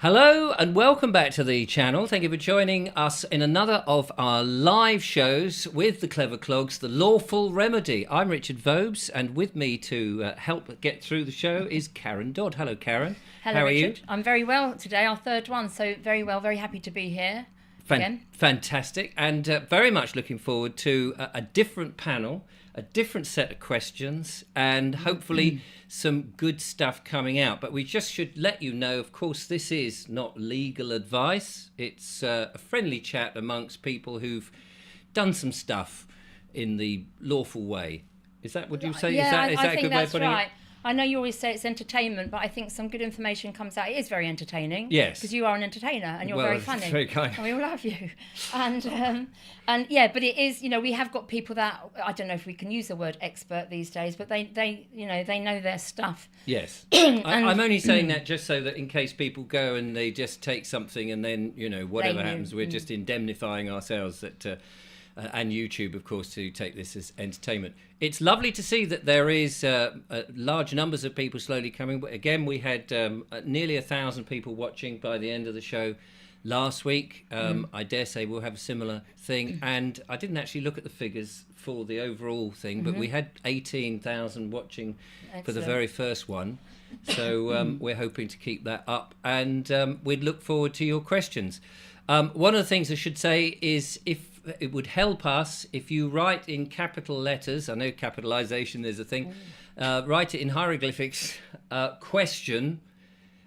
Hello and welcome back to the channel. Thank you for joining us in another of our live shows with the Clever Clogs, the Lawful Remedy. I'm Richard Vobes, and with me to help get through the show is Karen Dodd. Hello, Karen. Hello, How Richard. are you? I'm very well today, our third one, so very well, very happy to be here again. Fantastic, and very much looking forward to a different panel, a different set of questions, and hopefully some good stuff coming out. But we just should let you know, of course, this is not legal advice. It's a friendly chat amongst people who've done some stuff in the lawful way. Is that what you say? Yeah, is I that a think good way of that's putting right. it? I know you always say it's entertainment, but I think some good information comes out. It is very entertaining. Yes. Because you are an entertainer and you're Well, very that's funny. very kind. And we all love you. And yeah, but it is, we have got people that, I don't know if we can use the word expert these days, but they know their stuff. Yes. I'm only saying that just so that in case people go and they just take something and then, whatever happens, we're just indemnifying ourselves that... and YouTube, of course, to take this as entertainment. It's lovely to see that there is large numbers of people slowly coming. Again, we had nearly 1,000 people watching by the end of the show last week. I dare say we'll have a similar thing. And I didn't actually look at the figures for the overall thing, but we had 18,000 watching for the very first one. So we're hoping to keep that up. And we'd look forward to your questions. One of the things I should say is if it would help us if you write in capital letters. I know capitalization is a thing. Write it in hieroglyphics, question,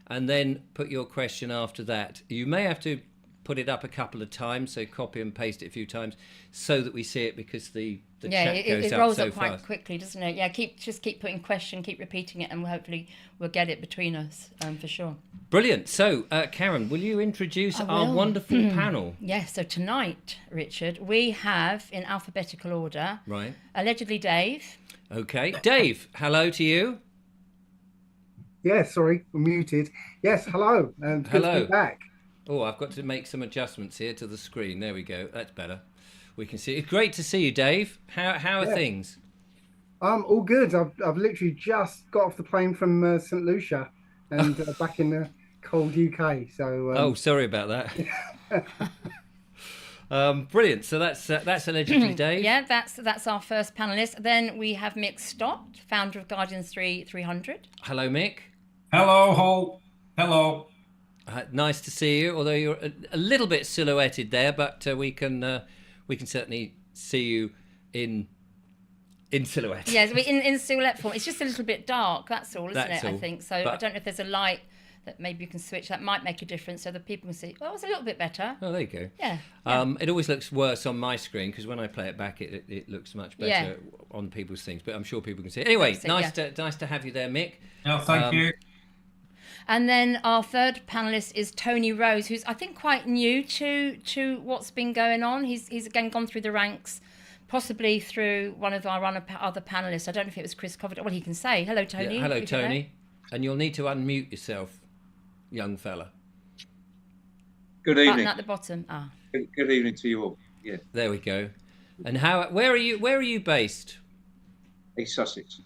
and then put your question after that. You may have to put it up a couple of times, so copy and paste it a few times so that we see it, because the chat goes it rolls so up quite fast. quickly, doesn't it? Yeah, just keep putting question, keep repeating it, and hopefully we'll get it between us for sure. Brilliant. So, Karen, will you introduce our wonderful panel? Yes, so tonight, Richard, we have, in alphabetical order, Right. allegedly Dave. Okay. Dave, hello to you. Yeah, sorry, I'm muted. Yes, hello, and good Hello. to be back. Oh, I've got to make some adjustments here to the screen. There we go. That's better. We can see. It's great to see you, Dave. How are things? All good. I've literally just got off the plane from St. Lucia and back in the cold UK. So Sorry about that. Brilliant. So that's allegedly Dave. Yeah, that's our first panelist. Then we have Mick Stott, founder of Guardians 300. Hello, Mick. Hello, Hall. Hello. Nice to see you. Although you're a little bit silhouetted there, but we can certainly see you in silhouette. Yes, in silhouette form. It's just a little bit dark. That's all, isn't That's it? all. I think so. I don't know if there's a light that maybe you can switch. That might make a difference so that people can see. Oh, it's a little bit better. Oh, there you go. Yeah. It always looks worse on my screen because when I play it back, it looks much better on people's things. But I'm sure people can see it. Anyway, nice to have you there, Mick. No, thank you. And then our third panelist is Tony Rose, who's I think quite new to what's been going on. He's again gone through the ranks, possibly through one of our other panelists. I don't know if it was Chris Coverdale. Well, he can say hello, Tony. Yeah, hello, Tony. And you'll need to unmute yourself, young fella. Good Button evening. at the bottom. Good evening to you all. Yeah, There we go. And where are you based? East Sussex.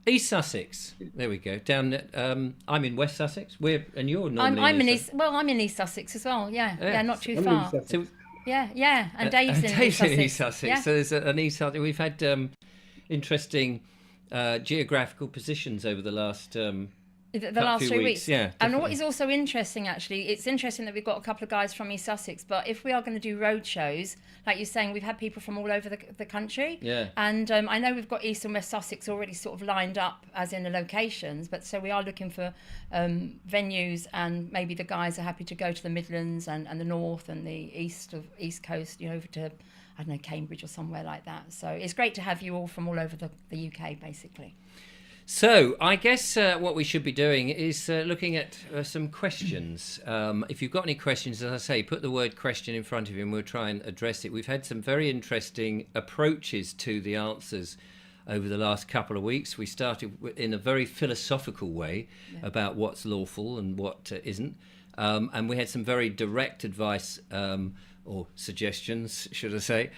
East Sussex. There we go. Down at, I'm in West Sussex. And you're normally I'm in East. I'm in East Sussex as well. Yeah, not too I'm in far. Sussex. So, Yeah, and Dave's in East Dave's Sussex. in East Sussex. Yeah. So there's an East Sussex. We've had interesting geographical positions over the last The last few 3 weeks, weeks. yeah, And definitely. what is also interesting, actually, it's interesting that we've got a couple of guys from East Sussex, but if we are going to do road shows, like you're saying, we've had people from all over the country. Yeah. And I know we've got East and West Sussex already sort of lined up as in the locations, but so we are looking for venues, and maybe the guys are happy to go to the Midlands and the North and the East Coast, over to, I don't know, Cambridge or somewhere like that. So it's great to have you all from all over the UK, basically. So I guess what we should be doing is looking at some questions. If you've got any questions, as I say, put the word question in front of you and we'll try and address it. We've had some very interesting approaches to the answers over the last couple of weeks. We started in a very philosophical way about what's lawful and what isn't. and we had some very direct advice or suggestions, should I say,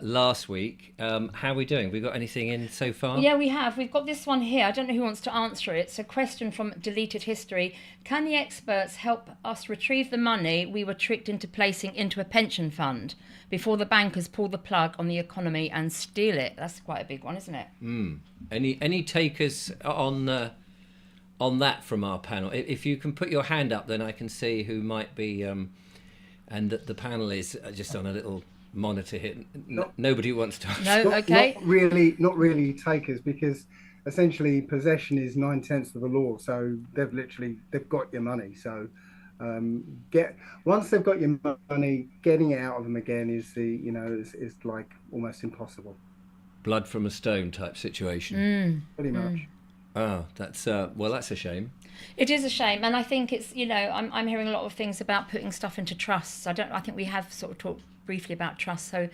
last week. How are we doing? Have we got anything in so far? Yeah, we have. We've got this one here. I don't know who wants to answer it. It's a question from Deleted History. Can the experts help us retrieve the money we were tricked into placing into a pension fund before the bankers pull the plug on the economy and steal it? That's quite a big one, isn't it? Any takers on that from our panel? If you can put your hand up, then I can see who might be... and the panel is just on a little monitor here. Nobody wants to. No, okay. Not really takers, because essentially possession is 9/10 of the law. So they've got your money. So once they've got your money, getting it out of them again is is like almost impossible. Blood from a stone type situation. Pretty much. Oh, that's that's a shame. It is a shame, and I think it's I'm hearing a lot of things about putting stuff into trusts. I think we have sort of talked briefly about trusts. So,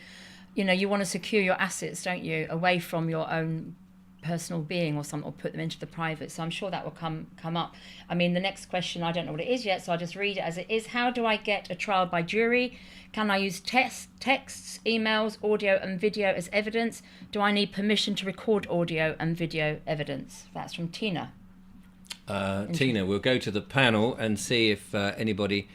you want to secure your assets, don't you, away from your own personal being or something, or put them into the private. So I'm sure that will come up. I mean, the next question, I don't know what it is yet, so I'll just read it as it is. How do I get a trial by jury? Can I use texts, emails, audio and video as evidence? Do I need permission to record audio and video evidence? That's from Tina. Tina, we'll go to the panel and see if anybody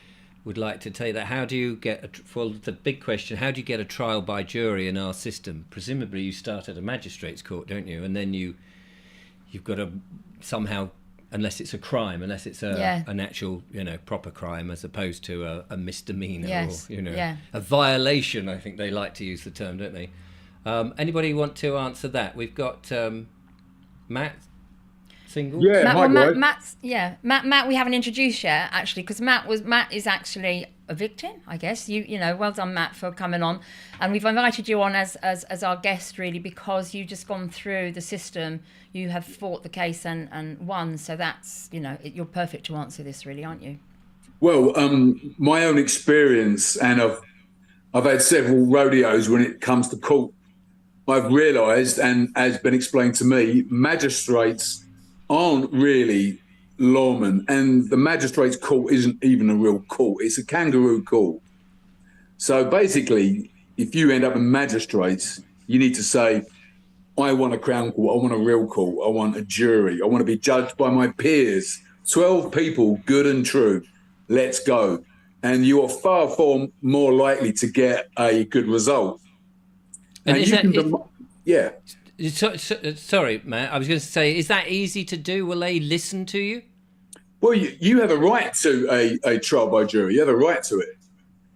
would like to take that. How do you get, the big question, how do you get a trial by jury in our system? Presumably you start at a magistrate's court, don't you? And then you've got to somehow, unless it's a crime, unless it's an actual, proper crime, as opposed to a misdemeanor or, a violation, I think they like to use the term, don't they? Anybody want to answer that? We've got Matt. Single? Yeah, Matt, we haven't introduced yet, actually, because Matt is actually a victim, I guess. Well done, Matt, for coming on, and we've invited you on as our guest, really, because you've just gone through the system. You have fought the case and won, so that's you're perfect to answer this, really, aren't you? Well, my own experience, and I've had several rodeos when it comes to court. I've realised, and has been explained to me, magistrates aren't really lawmen, and the magistrate's court isn't even a real court. It's a kangaroo court. So basically, if you end up in magistrates, you need to say, I want a crown court, I want a real court, I want a jury, I want to be judged by my peers. 12 people, good and true. Let's go. And you are far more likely to get a good result. And yeah. Sorry, Matt, I was going to say, is that easy to do? Will they listen to you? Well, you have a right to a trial by jury. You have a right to it.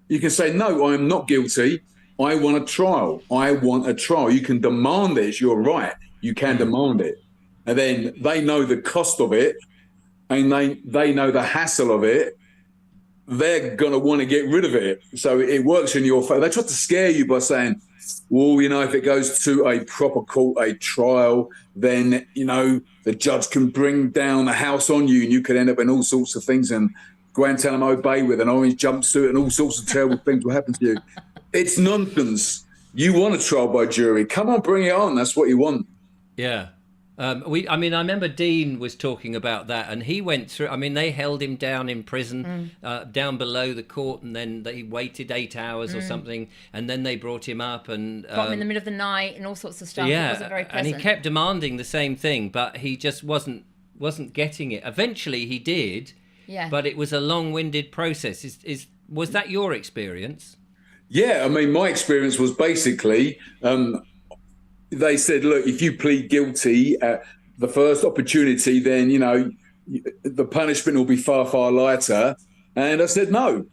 You can say, no, I am not guilty. I want a trial. I want a trial. You can demand it. It's your right. You can demand it. And then they know the cost of it, and they know the hassle of it. They're going to want to get rid of it. So it works in your favor. They try to scare you by saying, well, if it goes to a proper court, a trial, then, the judge can bring down the house on you, and you could end up in all sorts of things, and Guantanamo Bay with an orange jumpsuit, and all sorts of terrible things will happen to you. It's nonsense. You want a trial by jury. Come on, bring it on. That's what you want. Yeah. I remember Dean was talking about that, and he went through. They held him down in prison, down below the court, and then they waited 8 hours or something, and then they brought him up and got him in the middle of the night and all sorts of stuff. Yeah, it wasn't very pleasant. And he kept demanding the same thing, but he just wasn't getting it. Eventually, he did. Yeah. But it was a long-winded process. Was that your experience? Yeah, my experience was basically. They said, look, if you plead guilty at the first opportunity, then, the punishment will be far, far lighter. And I said, no,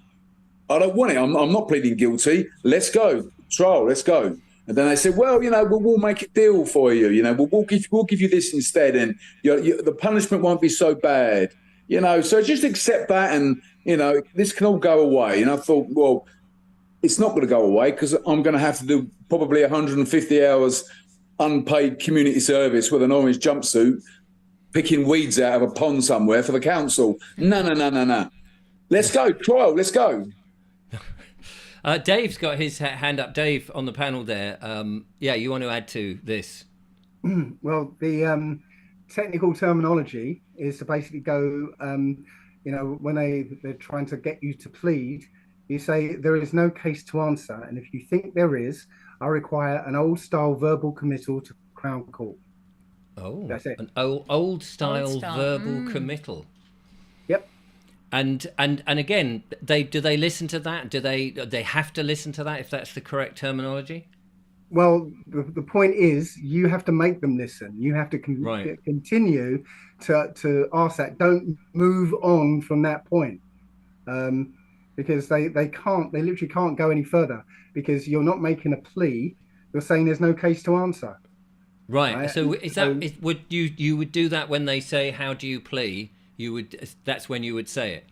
I don't want it. I'm not pleading guilty. Let's go. Trial, let's go. And then they said, well, we'll make a deal for you. We'll give you this instead. And the punishment won't be so bad. So just accept that. And, this can all go away. And I thought, well, it's not going to go away, because I'm going to have to do probably 150 hours unpaid community service with an orange jumpsuit, picking weeds out of a pond somewhere for the council. No. Let's go, trial, let's go. Dave's got his hand up. Dave, on the panel there. You want to add to this? Well, the technical terminology is to basically go, when they're trying to get you to plead, you say there is no case to answer, and if you think there is, I require an old-style verbal committal to Crown Court. Oh, that's it. An old-style verbal committal. Yep. And again, do they listen to that? Do they have to listen to that if that's the correct terminology? Well, the point is, you have to make them listen. You have to continue to ask that. Don't move on from that point, because they literally can't go any further, because you're not making a plea. You're saying there's no case to answer. Right. So would you would do that when they say, "How do you plea?" That's when you would say it.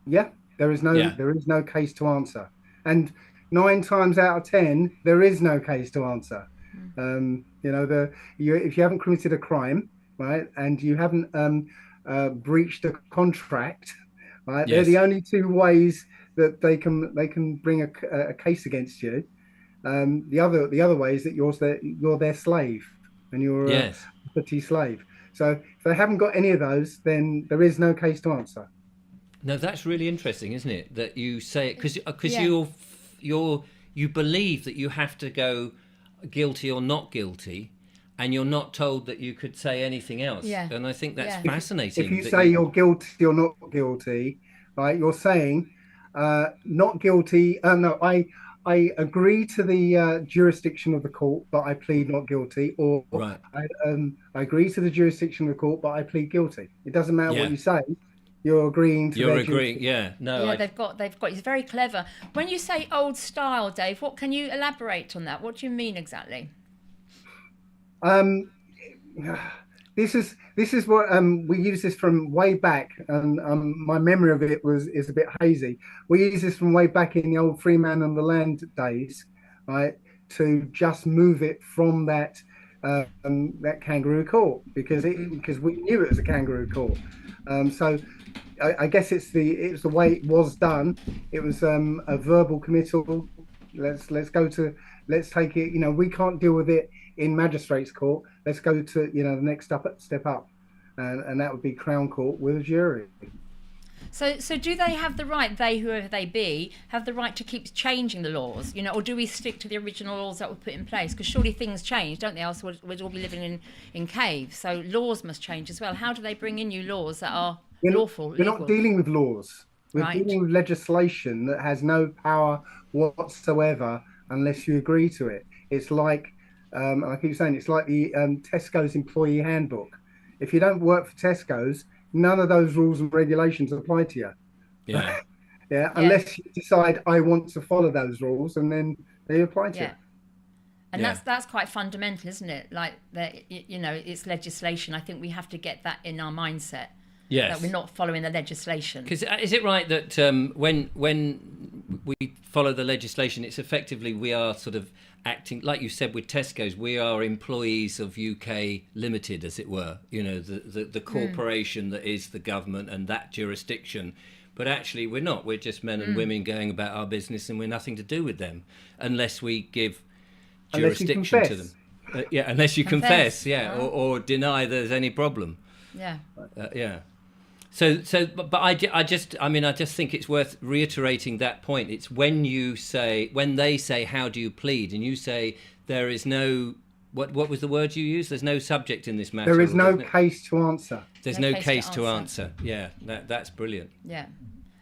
Yeah, there is no case to answer, and 9 times out of 10 there is no case to answer. If you haven't committed a crime, right, and you haven't breached a contract, right, they're the only 2 ways that they can bring a case against you. The other way is that you're their slave, and you're a property slave. So if they haven't got any of those, then there is no case to answer. No, that's really interesting, isn't it? That you say it because you believe that you have to go guilty or not guilty, and you're not told that you could say anything else. Yeah. And I think that's fascinating. If you say you're guilty or not guilty, right, you're saying not guilty. No, I agree to the jurisdiction of the court, but I plead not guilty. Or I agree to the jurisdiction of the court, but I plead guilty. It doesn't matter what you say. You're agreeing to. You're agreeing, yeah. No, yeah, they've got. It's very clever. When you say old style, Dave, what can you elaborate on that? What do you mean exactly? This is what we use this from way back, and my memory of it is a bit hazy. We use this from way back in the old free man on the land days, right? To just move it from that kangaroo court, because we knew it was a kangaroo court. So I guess it's the way it was done. It was a verbal committal. Let's take it. We can't deal with it in magistrates court. Let's go to the next step up, and that would be Crown Court with a jury. So do they have the right, they, whoever they be, have the right to keep changing the laws, or do we stick to the original laws that were put in place? Because surely things change, don't they? Else we'd all be living in caves. So laws must change as well. How do they bring in new laws that are lawful? We're not dealing with laws. We're dealing with legislation that has no power whatsoever unless you agree to it. It's like, I keep saying, it's like the Tesco's employee handbook. If you don't work for Tesco's, none of those rules and regulations apply to you. Yeah. Unless you decide I want to follow those rules, and then they apply to you. And that's quite fundamental, isn't it? Like that, it's legislation. I think we have to get that in our mindset. Yes. That we're not following the legislation. Because is it right that when we follow the legislation, it's effectively we are sort of acting, like you said with Tesco's, we are employees of UK Limited, as it were, the corporation that is the government and that jurisdiction. But actually we're not. We're just men and women going about our business, and we're nothing to do with them unless we give jurisdiction to them. Unless you confess, or deny there's any problem. So, but I just think it's worth reiterating that point. It's when they say, how do you plead? And you say, there is no, what was the word you used? There's no subject in this matter. There is no case to answer. There's no case to answer. Yeah, that's brilliant. Yeah.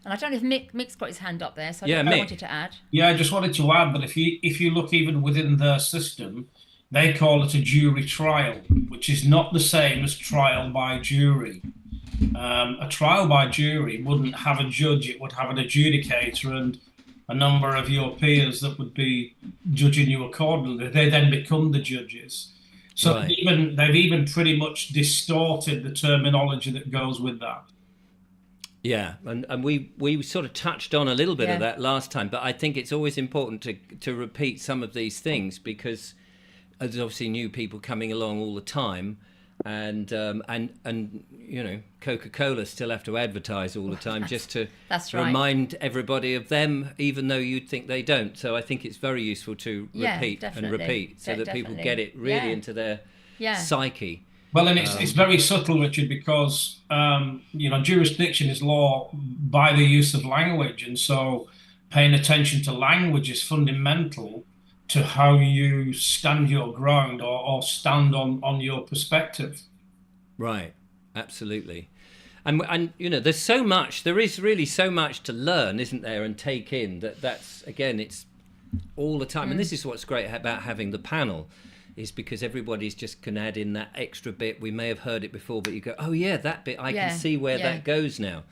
And I don't know if Mick's got his hand up there, so I wanted to add. Yeah, I just wanted to add that if you look even within their system, they call it a jury trial, which is not the same as trial by jury. A trial by jury wouldn't have a judge, it would have an adjudicator and a number of your peers that would be judging you accordingly. They then become the judges. So they've even pretty much distorted the terminology that goes with that. Yeah, and we sort of touched on a little bit of that last time, but I think it's always important to repeat some of these things, because there's obviously new people coming along all the time. And Coca-Cola still have to advertise all the time just to remind everybody of them, even though you'd think they don't. So I think it's very useful to repeat so that people get it really into their psyche. Well, and it's very subtle, Richard, because jurisdiction is law by the use of language, and so paying attention to language is fundamental to how you stand your ground or stand on your perspective. Right, absolutely. And there's so much, there is really so much to learn, isn't there, and take in, that's again, it's all the time. And this is what's great about having the panel, is because everybody's just can add in that extra bit. We may have heard it before, but you go, oh yeah, that bit, I can see where that goes now.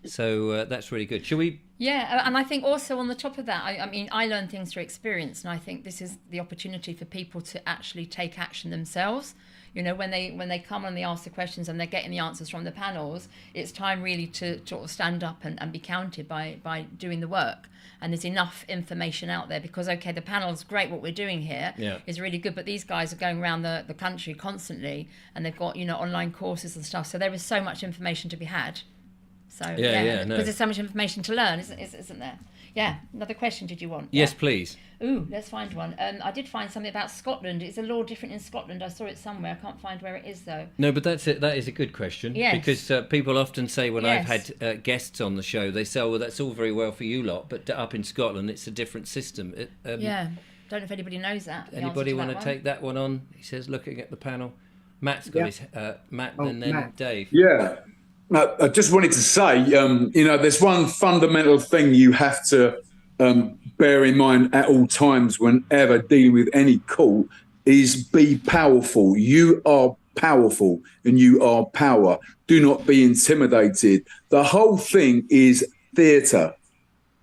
So that's really good. Shall we? Yeah, and I think also on the top of that, I mean, I learn things through experience, and I think this is the opportunity for people to actually take action themselves. When they come and they ask the questions and they're getting the answers from the panels, it's time really to sort of stand up and be counted by doing the work. And there's enough information out there because, okay, the panel's great, what we're doing here is really good, but these guys are going around the country constantly and they've got, online courses and stuff. So there is so much information to be had. So, because there's so much information to learn, isn't there? Yeah, another question did you want? Yes, please. Ooh, let's find one. I did find something about Scotland. Is the law different in Scotland? I saw it somewhere. I can't find where it is, though. No, but that's it. That is a good question. Yes. Because people often say when I've had guests on the show, they say, well, that's all very well for you lot, but up in Scotland, it's a different system. Don't know if anybody knows that. Anybody want to take that one on? He says, looking at the panel. Matt's got his... Matt and then Matt. Dave. Yeah. I just wanted to say, there's one fundamental thing you have to bear in mind at all times whenever dealing with any call is be powerful. You are powerful and you are power. Do not be intimidated. The whole thing is theatre.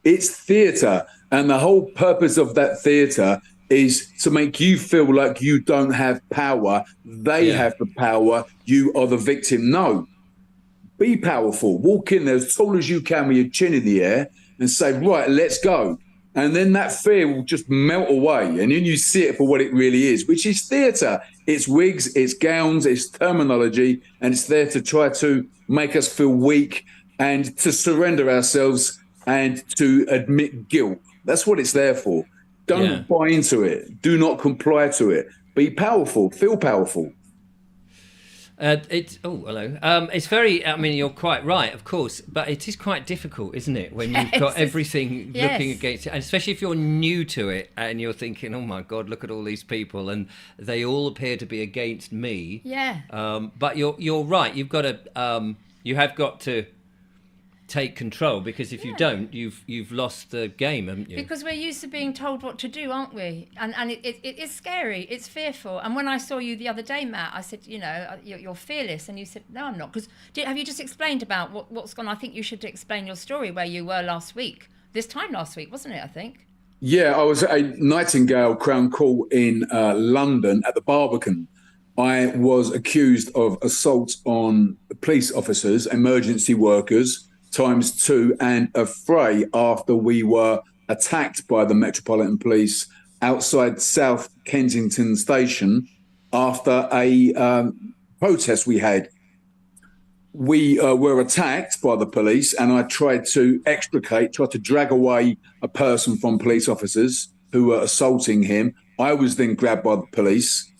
It's theatre. And the whole purpose of that theatre is to make you feel like you don't have power. They have the power. You are the victim. No. Be powerful. Walk in there as tall as you can with your chin in the air and say, right, let's go. And then that fear will just melt away. And then you see it for what it really is, which is theatre. It's wigs, it's gowns, it's terminology, and it's there to try to make us feel weak and to surrender ourselves and to admit guilt. That's what it's there for. Don't buy into it. Do not comply to it. Be powerful. Feel powerful. Hello. It's very. I mean, you're quite right, of course, but it is quite difficult, isn't it, when you've got everything looking against it, and especially if you're new to it and you're thinking, "Oh my God, look at all these people, and they all appear to be against me." Yeah. But you're right. You have got to take control, because if you don't, you've lost the game, haven't you? Because we're used to being told what to do, aren't we? And it is scary. It's fearful. And when I saw you the other day, Matt, I said, you're fearless, and you said, no, I'm not. Because have you just explained about what's gone? I think you should explain your story where you were last week. This time last week, wasn't it? I think. Yeah, I was at a Nightingale Crown Court in London at the Barbican. I was accused of assault on police officers, emergency workers, ×2, and a fray after we were attacked by the Metropolitan Police outside South Kensington Station after a protest we had. We were attacked by the police, and I tried to drag away a person from police officers who were assaulting him. I was then grabbed by the police,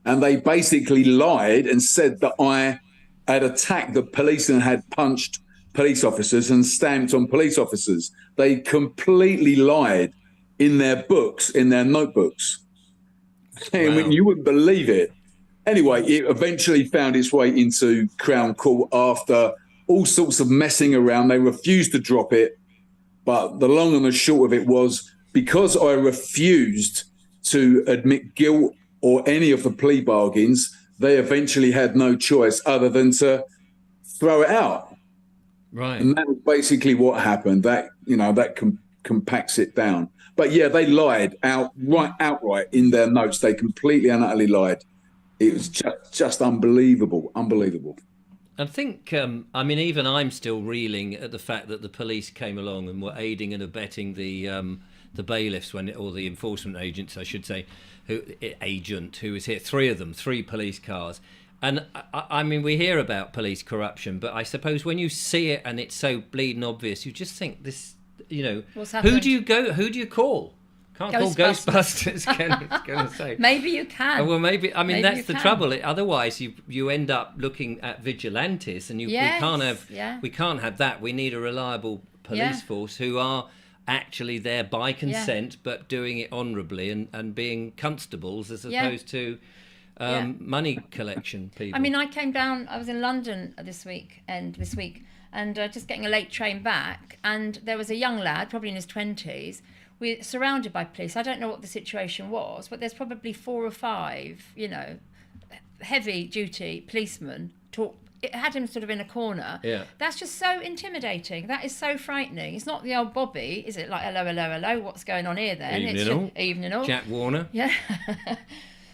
and they basically lied and said that I had attacked the police and had punched police officers and stamped on police officers. They completely lied in their books, in their notebooks. Wow. I mean, you wouldn't believe it. Anyway, it eventually found its way into Crown Court after all sorts of messing around. They refused to drop it. But the long and the short of it was, because I refused to admit guilt or any of the plea bargains, they eventually had no choice other than to throw it out. Right. And that was basically what happened. That compacts it down. But yeah, they lied outright in their notes. They completely and utterly lied. It was just unbelievable. I think, even I'm still reeling at the fact that the police came along and were aiding and abetting the bailiffs or the enforcement agents, I should say, who was here. 3 of them, 3 police cars. And I mean, we hear about police corruption, but I suppose when you see it and it's so bleeding obvious, you just think this, What's happened? Who do you call? Can't call Ghostbusters, Kenny's going to say. Maybe you can. Oh, well, maybe. I mean, Maybe that's the trouble. Otherwise, you end up looking at vigilantes, and we can't have that. We need a reliable police force who are actually there by consent, but doing it honourably and being constables as opposed to money collection people. I mean, I came down. I was in London this week, and just getting a late train back, and there was a young lad, probably in his 20s. We're surrounded by police. I don't know what the situation was, but there's probably 4 or 5, heavy duty policemen. It had him sort of in a corner. Yeah. That's just so intimidating. That is so frightening. It's not the old Bobby, is it? Like, hello, what's going on here then? Evening all. Jack Warner. Yeah.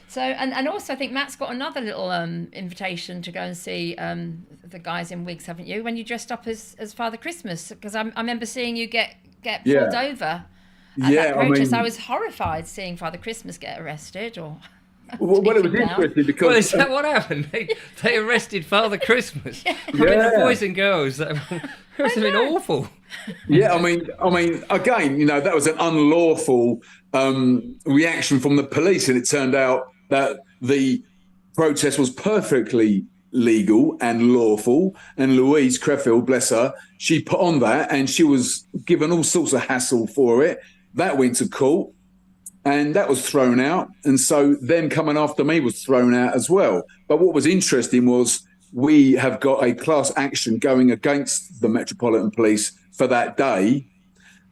So, and also I think Matt's got another little invitation to go and see the guys in wigs, haven't you? When you dressed up as Father Christmas, because I remember seeing you get pulled over. At that protest, I was horrified seeing Father Christmas get arrested. Well, it was interesting because... Well, is that what happened? They arrested Father Christmas. I mean, the boys and girls, that must have been awful. Yeah, I mean, again, that was an unlawful reaction from the police, and it turned out that the protest was perfectly legal and lawful, and Louise Crefeld, bless her, she put on that, and she was given all sorts of hassle for it. That went to court, and that was thrown out. And so them coming after me was thrown out as well. But what was interesting was we have got a class action going against the Metropolitan Police for that day.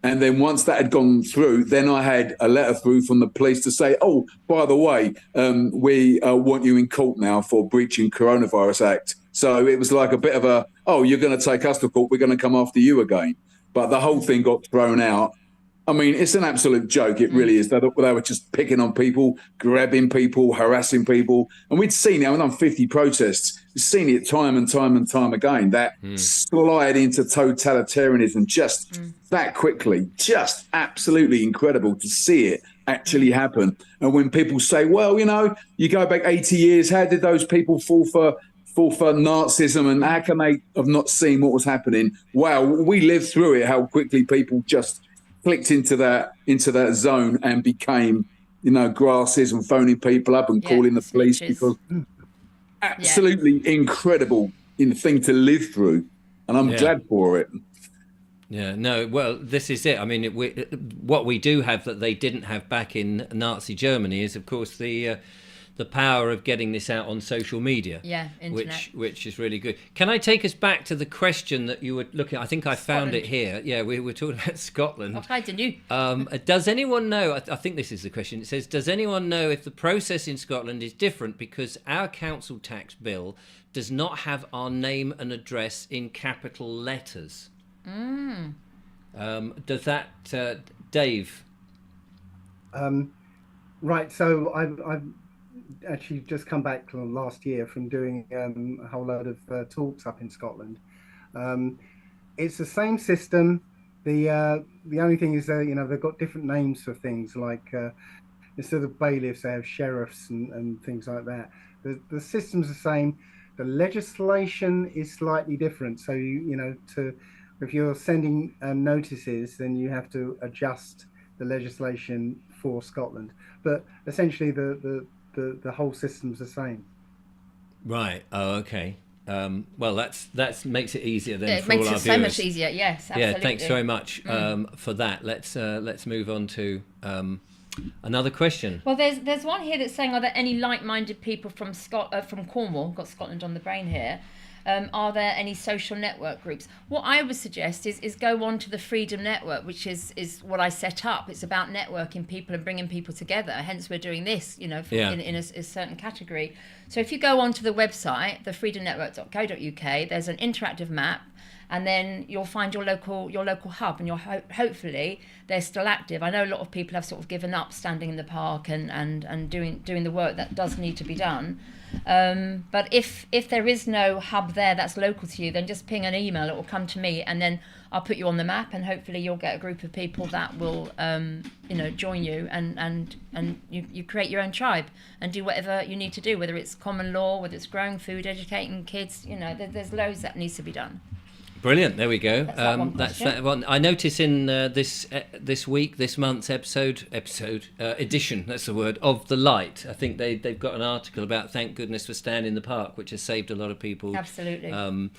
And then once that had gone through, then I had a letter through from the police to say, oh, by the way, we want you in court now for breaching Coronavirus Act. So it was like a bit of you're going to take us to court, we're going to come after you again. But the whole thing got thrown out. I mean, it's an absolute joke. It really is. They were just picking on people, grabbing people, harassing people. And we'd seen it. I've done 50 protests. We've seen it time and time and time again, that slide into totalitarianism just that quickly. Just absolutely incredible to see it actually happen. And when people say, well, you go back 80 years, how did those people fall for Nazism, and how can they have not seen what was happening? Wow, we lived through it, how quickly people just clicked into that zone and became, grasses and phoning people up and calling the police, because absolutely incredible thing to live through, and I'm glad for it. Yeah, no, well, this is it. I mean, what we do have that they didn't have back in Nazi Germany is, of course, the power of getting this out on social media, internet. which is really good. Can I take us back to the question that you were looking at? I think I found it here. Yeah, we were talking about Scotland. I knew. Does anyone know, I think this is the question, it says, does anyone know if the process in Scotland is different because our council tax bill does not have our name and address in capital letters? Does that, Dave? Right, so I've actually just come back last year from doing a whole load of talks up in Scotland. It's the same system. The only thing is that they've got different names for things, like instead of bailiffs they have sheriffs and things like that. The system's the same. The legislation is slightly different. So if you're sending notices, then you have to adjust the legislation for Scotland. But essentially the whole system's the same. Right. Oh, okay. Well, that makes it easier then for all our viewers. It makes it so much easier. Yes, absolutely. Yeah, thanks very much for that. Let's move on to another question. Well, there's one here that's saying, are there any like-minded people from Cornwall? Got Scotland on the brain here. Are there any social network groups? What I would suggest is go on to the Freedom Network, which is what I set up. It's about networking people and bringing people together. Hence, we're doing this, in a certain category. So if you go onto the website, thefreedomnetwork.co.uk, there's an interactive map, and then you'll find your local hub, and hopefully they're still active. I know a lot of people have sort of given up standing in the park and doing the work that does need to be done. But if there is no hub there that's local to you, then just ping an email. It will come to me, and then I'll put you on the map, and hopefully you'll get a group of people that will join you, and you create your own tribe and do whatever you need to do, whether it's common law, whether it's growing food, educating kids. There's loads that needs to be done. Brilliant. There we go. That's that one. I notice in this month's edition. That's the word of The Light. I think they've got an article about thank goodness for Stand in the Park, which has saved a lot of people. Absolutely.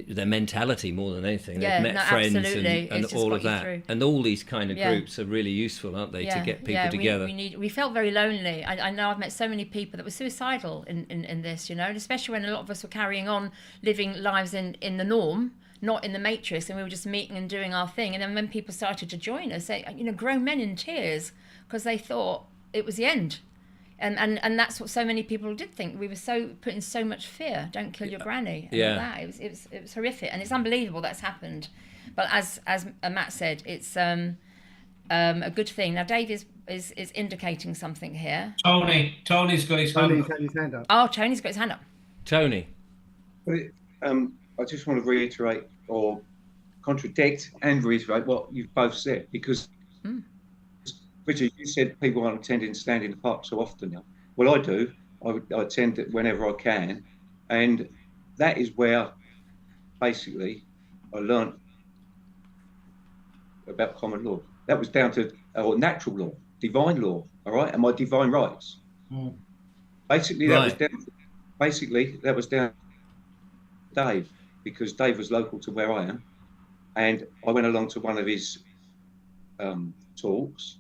Their mentality more than anything. Yeah, They've met friends and all of that. Through. And all these kind of groups are really useful, aren't they, to get people together? We felt very lonely. I know I've met so many people that were suicidal in this, and especially when a lot of us were carrying on living lives in the norm, not in the matrix, and we were just meeting and doing our thing. And then when people started to join us, grown men in tears because they thought it was the end. And that's what so many people did think. We were so put in so much fear. Don't kill your granny. And all that. It was horrific, and it's unbelievable that's happened. But as Matt said, it's a good thing. Now Dave is indicating something here. Tony's got his hand up. Oh, Tony's got his hand up. Tony. I just want to reiterate or contradict and reiterate what you've both said, because Richard, you said people aren't attending Stand in the Park so often now. Well, I do. I attend it whenever I can. And that is where, basically, I learned about common law. That was down to natural law, divine law, all right, and my divine rights. Basically, that was down to Dave, because Dave was local to where I am. And I went along to one of his talks,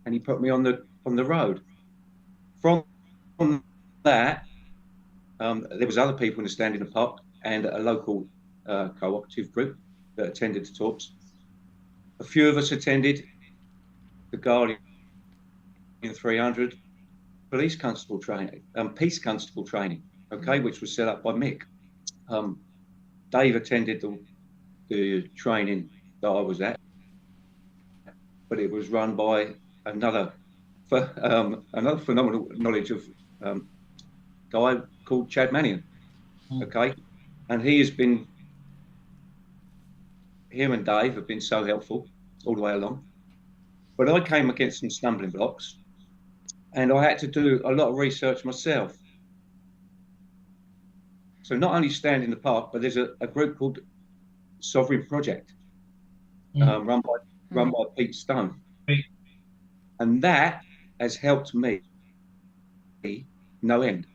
and he put me on the road. From that, there was other people in the Stand in the Park and a local cooperative group that attended the talks. A few of us attended the Guardian 300 police constable training, peace constable training, okay, which was set up by Mick. Dave attended the training that I was at, but it was run by another phenomenal knowledge of guy called Chad Mannion, okay, and him and Dave have been so helpful all the way along. But I came against some stumbling blocks, and I had to do a lot of research myself. So not only Stand in the Park, but there's a group called Sovereign Project, run by Pete Stone. And that has helped me no end.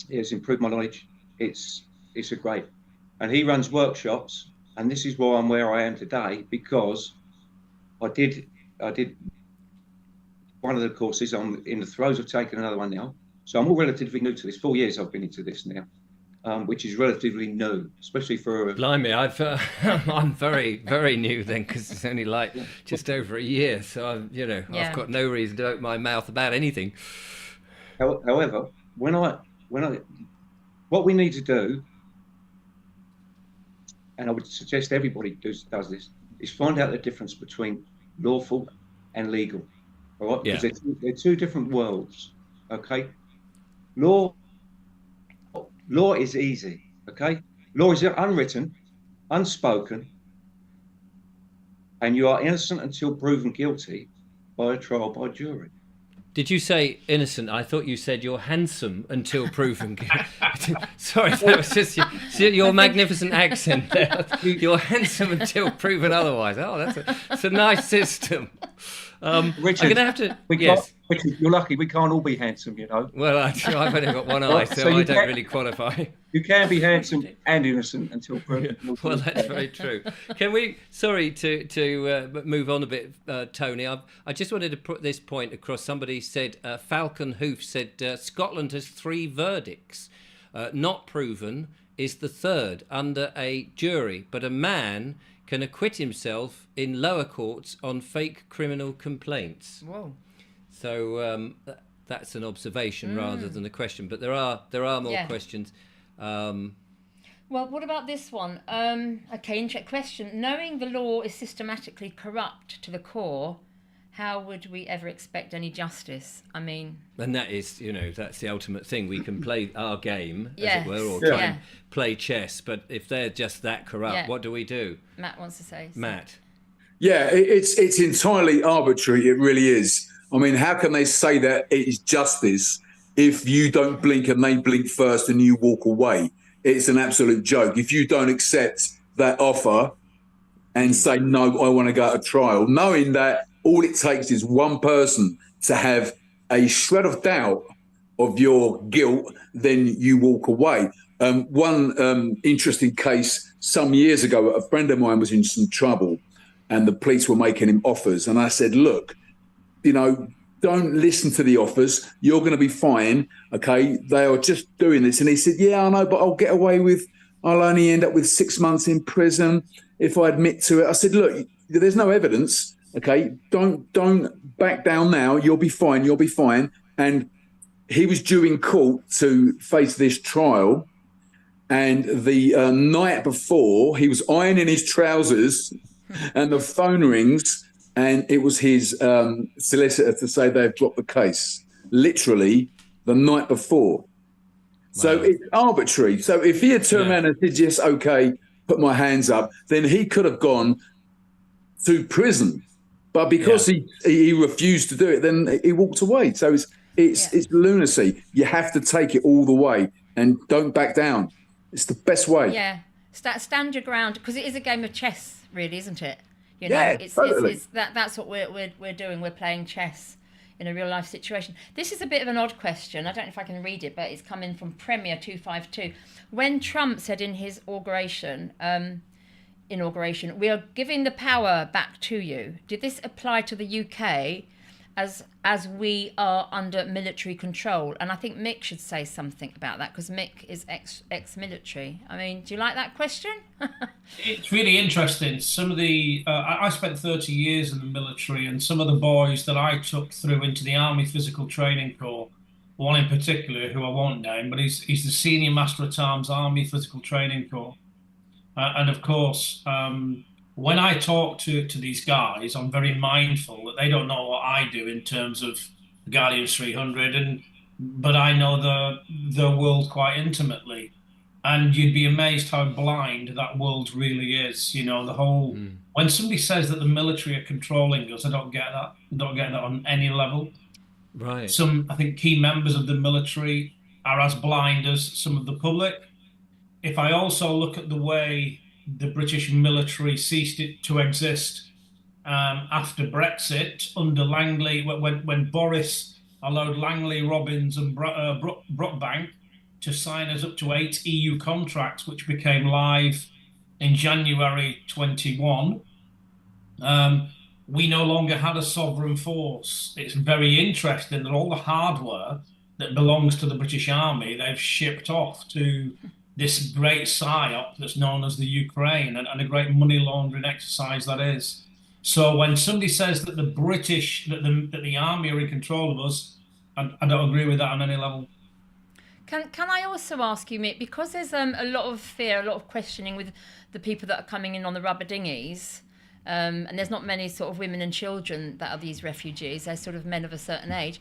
It has improved my knowledge. It's a great. And he runs workshops, and this is why I'm where I am today, because I did one of the courses. I'm in the throes of taking another one now. So I'm all relatively new to this. 4 years I've been into this now, which is relatively new, especially for. Blimey, I'm very, very new then, because it's only like just over a year. So I've got no reason to open my mouth about anything. However, what we need to do, and I would suggest everybody does this, is find out the difference between lawful and legal. All right, because they're two different worlds. Okay, law is easy. Okay, law is unwritten, unspoken, and you are innocent until proven guilty by a trial by jury. Did you say innocent? I thought you said you're handsome until proven guilty. Sorry, that was just your magnificent accent there. You're handsome until proven otherwise. Oh, that's a nice system. Richard, I'm going to have to. Richard, you're lucky. We can't all be handsome, you know. Well, I've only got one eye, so I don't really qualify. You can be handsome and innocent until proven guilty. Well, that's very true. Can we? Sorry to move on a bit, Tony. I just wanted to put this point across. Somebody said Falcon Hoof said Scotland has 3 verdicts. Not proven is the third under a jury, but a man can acquit himself in lower courts on fake criminal complaints. Whoa. So that's an observation rather than a question. But there are more questions. Well, what about this one? Okay, interesting question. Knowing the law is systematically corrupt to the core, how would we ever expect any justice? I mean... And that is, that's the ultimate thing. We can play our game, as it were, or try and play chess. But if they're just that corrupt, what do we do? Matt wants to say. Matt. Yeah, it's entirely arbitrary. It really is. I mean, how can they say that it is justice if you don't blink and they blink first and you walk away? It's an absolute joke. If you don't accept that offer and say, no, I want to go to trial, knowing that all it takes is one person to have a shred of doubt of your guilt, then you walk away. One interesting case some years ago, a friend of mine was in some trouble and the police were making him offers. And I said, look, don't listen to the offers. You're going to be fine. Okay. They are just doing this. And he said, yeah, I know, but I'll only end up with 6 months in prison if I admit to it. I said, look, there's no evidence. Okay. Don't back down now. You'll be fine. You'll be fine. And he was due in court to face this trial. And the night before, he was ironing his trousers and the phone rings and it was his solicitor to say they've dropped the case, literally the night before. Wow. So it's arbitrary. So if he had turned around and said, yes, okay, put my hands up, then he could have gone to prison. But because he refused to do it, then he walked away. So it's lunacy. You have to take it all the way and don't back down. It's the best way. Yeah, stand your ground, because it is a game of chess, really, isn't it? Totally. That's what we're doing. We're playing chess in a real life situation. This is a bit of an odd question. I don't know if I can read it, but it's coming from Premier 252. When Trump said in his inauguration, we are giving the power back to you. Did this apply to the UK as we are under military control? And I think Mick should say something about that, because Mick is ex-military. I mean, do you like that question? It's really interesting. Some of the I spent 30 years in the military, and some of the boys that I took through into the Army Physical Training Corps, one in particular who I won't name, but he's the Senior Master at Arms Army Physical Training Corps. And of course, when I talk to these guys, I'm very mindful that they don't know what I do in terms of the Guardians 300, but I know the world quite intimately. And you'd be amazed how blind that world really is. The whole when somebody says that the military are controlling us, I don't get that. I don't get that on any level. Right. I think key members of the military are as blind as some of the public. If I also look at the way the British military ceased to exist after Brexit under Langley, when Boris allowed Langley, Robbins and Brookbank to sign us up to 8 EU contracts, which became live in January 21, we no longer had a sovereign force. It's very interesting that all the hardware that belongs to the British Army, they've shipped off to this great psyop that's known as the Ukraine, and a great money laundering exercise that is. So when somebody says that the British, that the army are in control of us, I don't agree with that on any level. Can I also ask you, Mick, because there's a lot of fear, a lot of questioning with the people that are coming in on the rubber dinghies, and there's not many sort of women and children that are these refugees, they're sort of men of a certain age.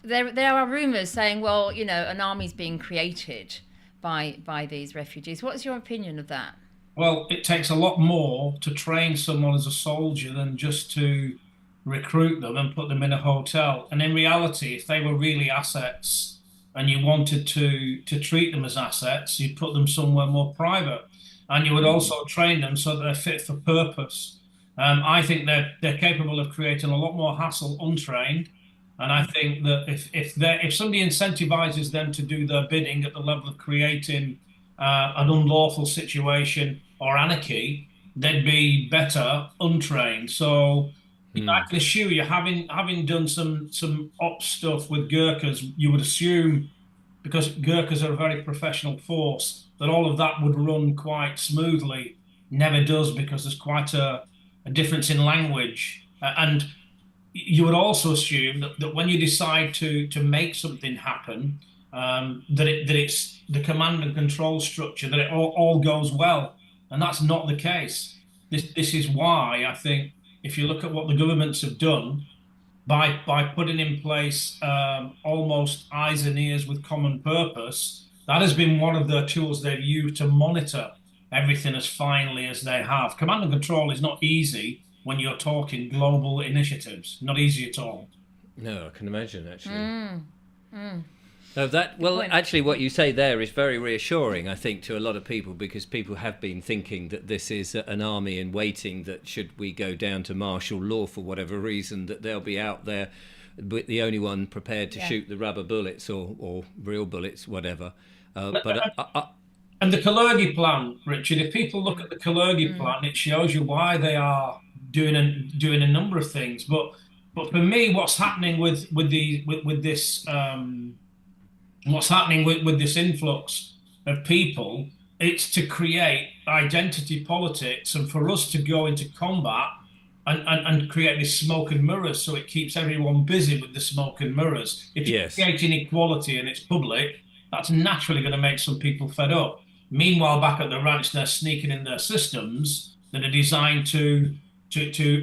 There are rumours saying, well, an army's being created by these refugees. What's your opinion of that? Well, it takes a lot more to train someone as a soldier than just to recruit them and put them in a hotel. And in reality, if they were really assets and you wanted to treat them as assets, you'd put them somewhere more private. And you would also train them so that they're fit for purpose. I think they're capable of creating a lot more hassle untrained. And I think that if somebody incentivizes them to do their bidding at the level of creating an unlawful situation or anarchy, they'd be better untrained. So I can assure you, having done some op stuff with Gurkhas, you would assume, because Gurkhas are a very professional force, that all of that would run quite smoothly. Never does, because there's quite a difference in language. And you would also assume that when you decide to make something happen, that it's the command and control structure, that it all goes well. And that's not the case. This is why I think if you look at what the governments have done, by putting in place almost eyes and ears with common purpose, that has been one of the tools they've used to monitor everything as finely as they have. Command and control is not easy when you're talking global initiatives. Not easy at all. No, I can imagine, actually. Actually, what you say there is very reassuring, I think, to a lot of people, because people have been thinking that this is an army in waiting, that should we go down to martial law for whatever reason, that they'll be out there, but the only one prepared to shoot the rubber bullets or real bullets, whatever. And the Kalergi plan, Richard, if people look at the Kalergi plan, it shows you why they are doing a number of things. But for me, what's happening with this influx of people, it's to create identity politics, and for us to go into combat and create this smoke and mirrors, so it keeps everyone busy with the smoke and mirrors. If you create inequality and it's public, that's naturally going to make some people fed up. Meanwhile, back at the ranch, they're sneaking in their systems that are designed to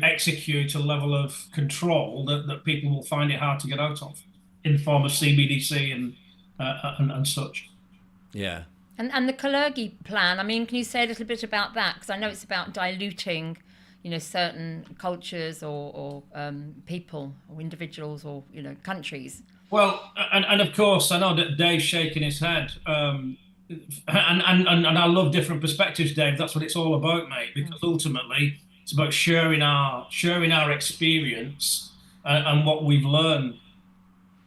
execute a level of control that people will find it hard to get out of, in the form of CBDC and such. Yeah. And the Kalergi plan, I mean, can you say a little bit about that? Because I know it's about diluting, certain cultures or people or individuals or, countries. Well, and of course, I know that Dave's shaking his head. And I love different perspectives, Dave. That's what it's all about, mate, because ultimately it's about sharing our experience and what we've learned.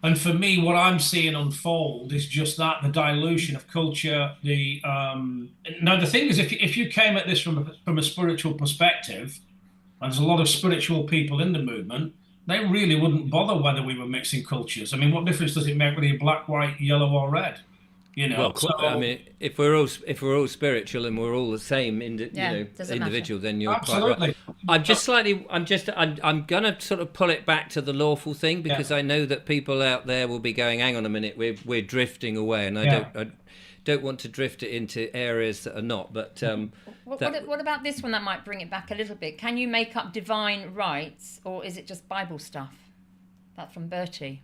And for me, what I'm seeing unfold is just that, the dilution of culture. Now, the thing is, if you came at this from a spiritual perspective, and there's a lot of spiritual people in the movement, they really wouldn't bother whether we were mixing cultures. I mean, what difference does it make whether you're black, white, yellow, or red? Well, I mean, if we're all spiritual and we're all the same, individual, then you're absolutely quite right. I'm gonna sort of pull it back to the lawful thing, because I know that people out there will be going, hang on a minute, we're drifting away, and I don't want to drift it into areas that are not. But what about this one that might bring it back a little bit? Can you make up divine rights, or is it just Bible stuff? That's from Bertie.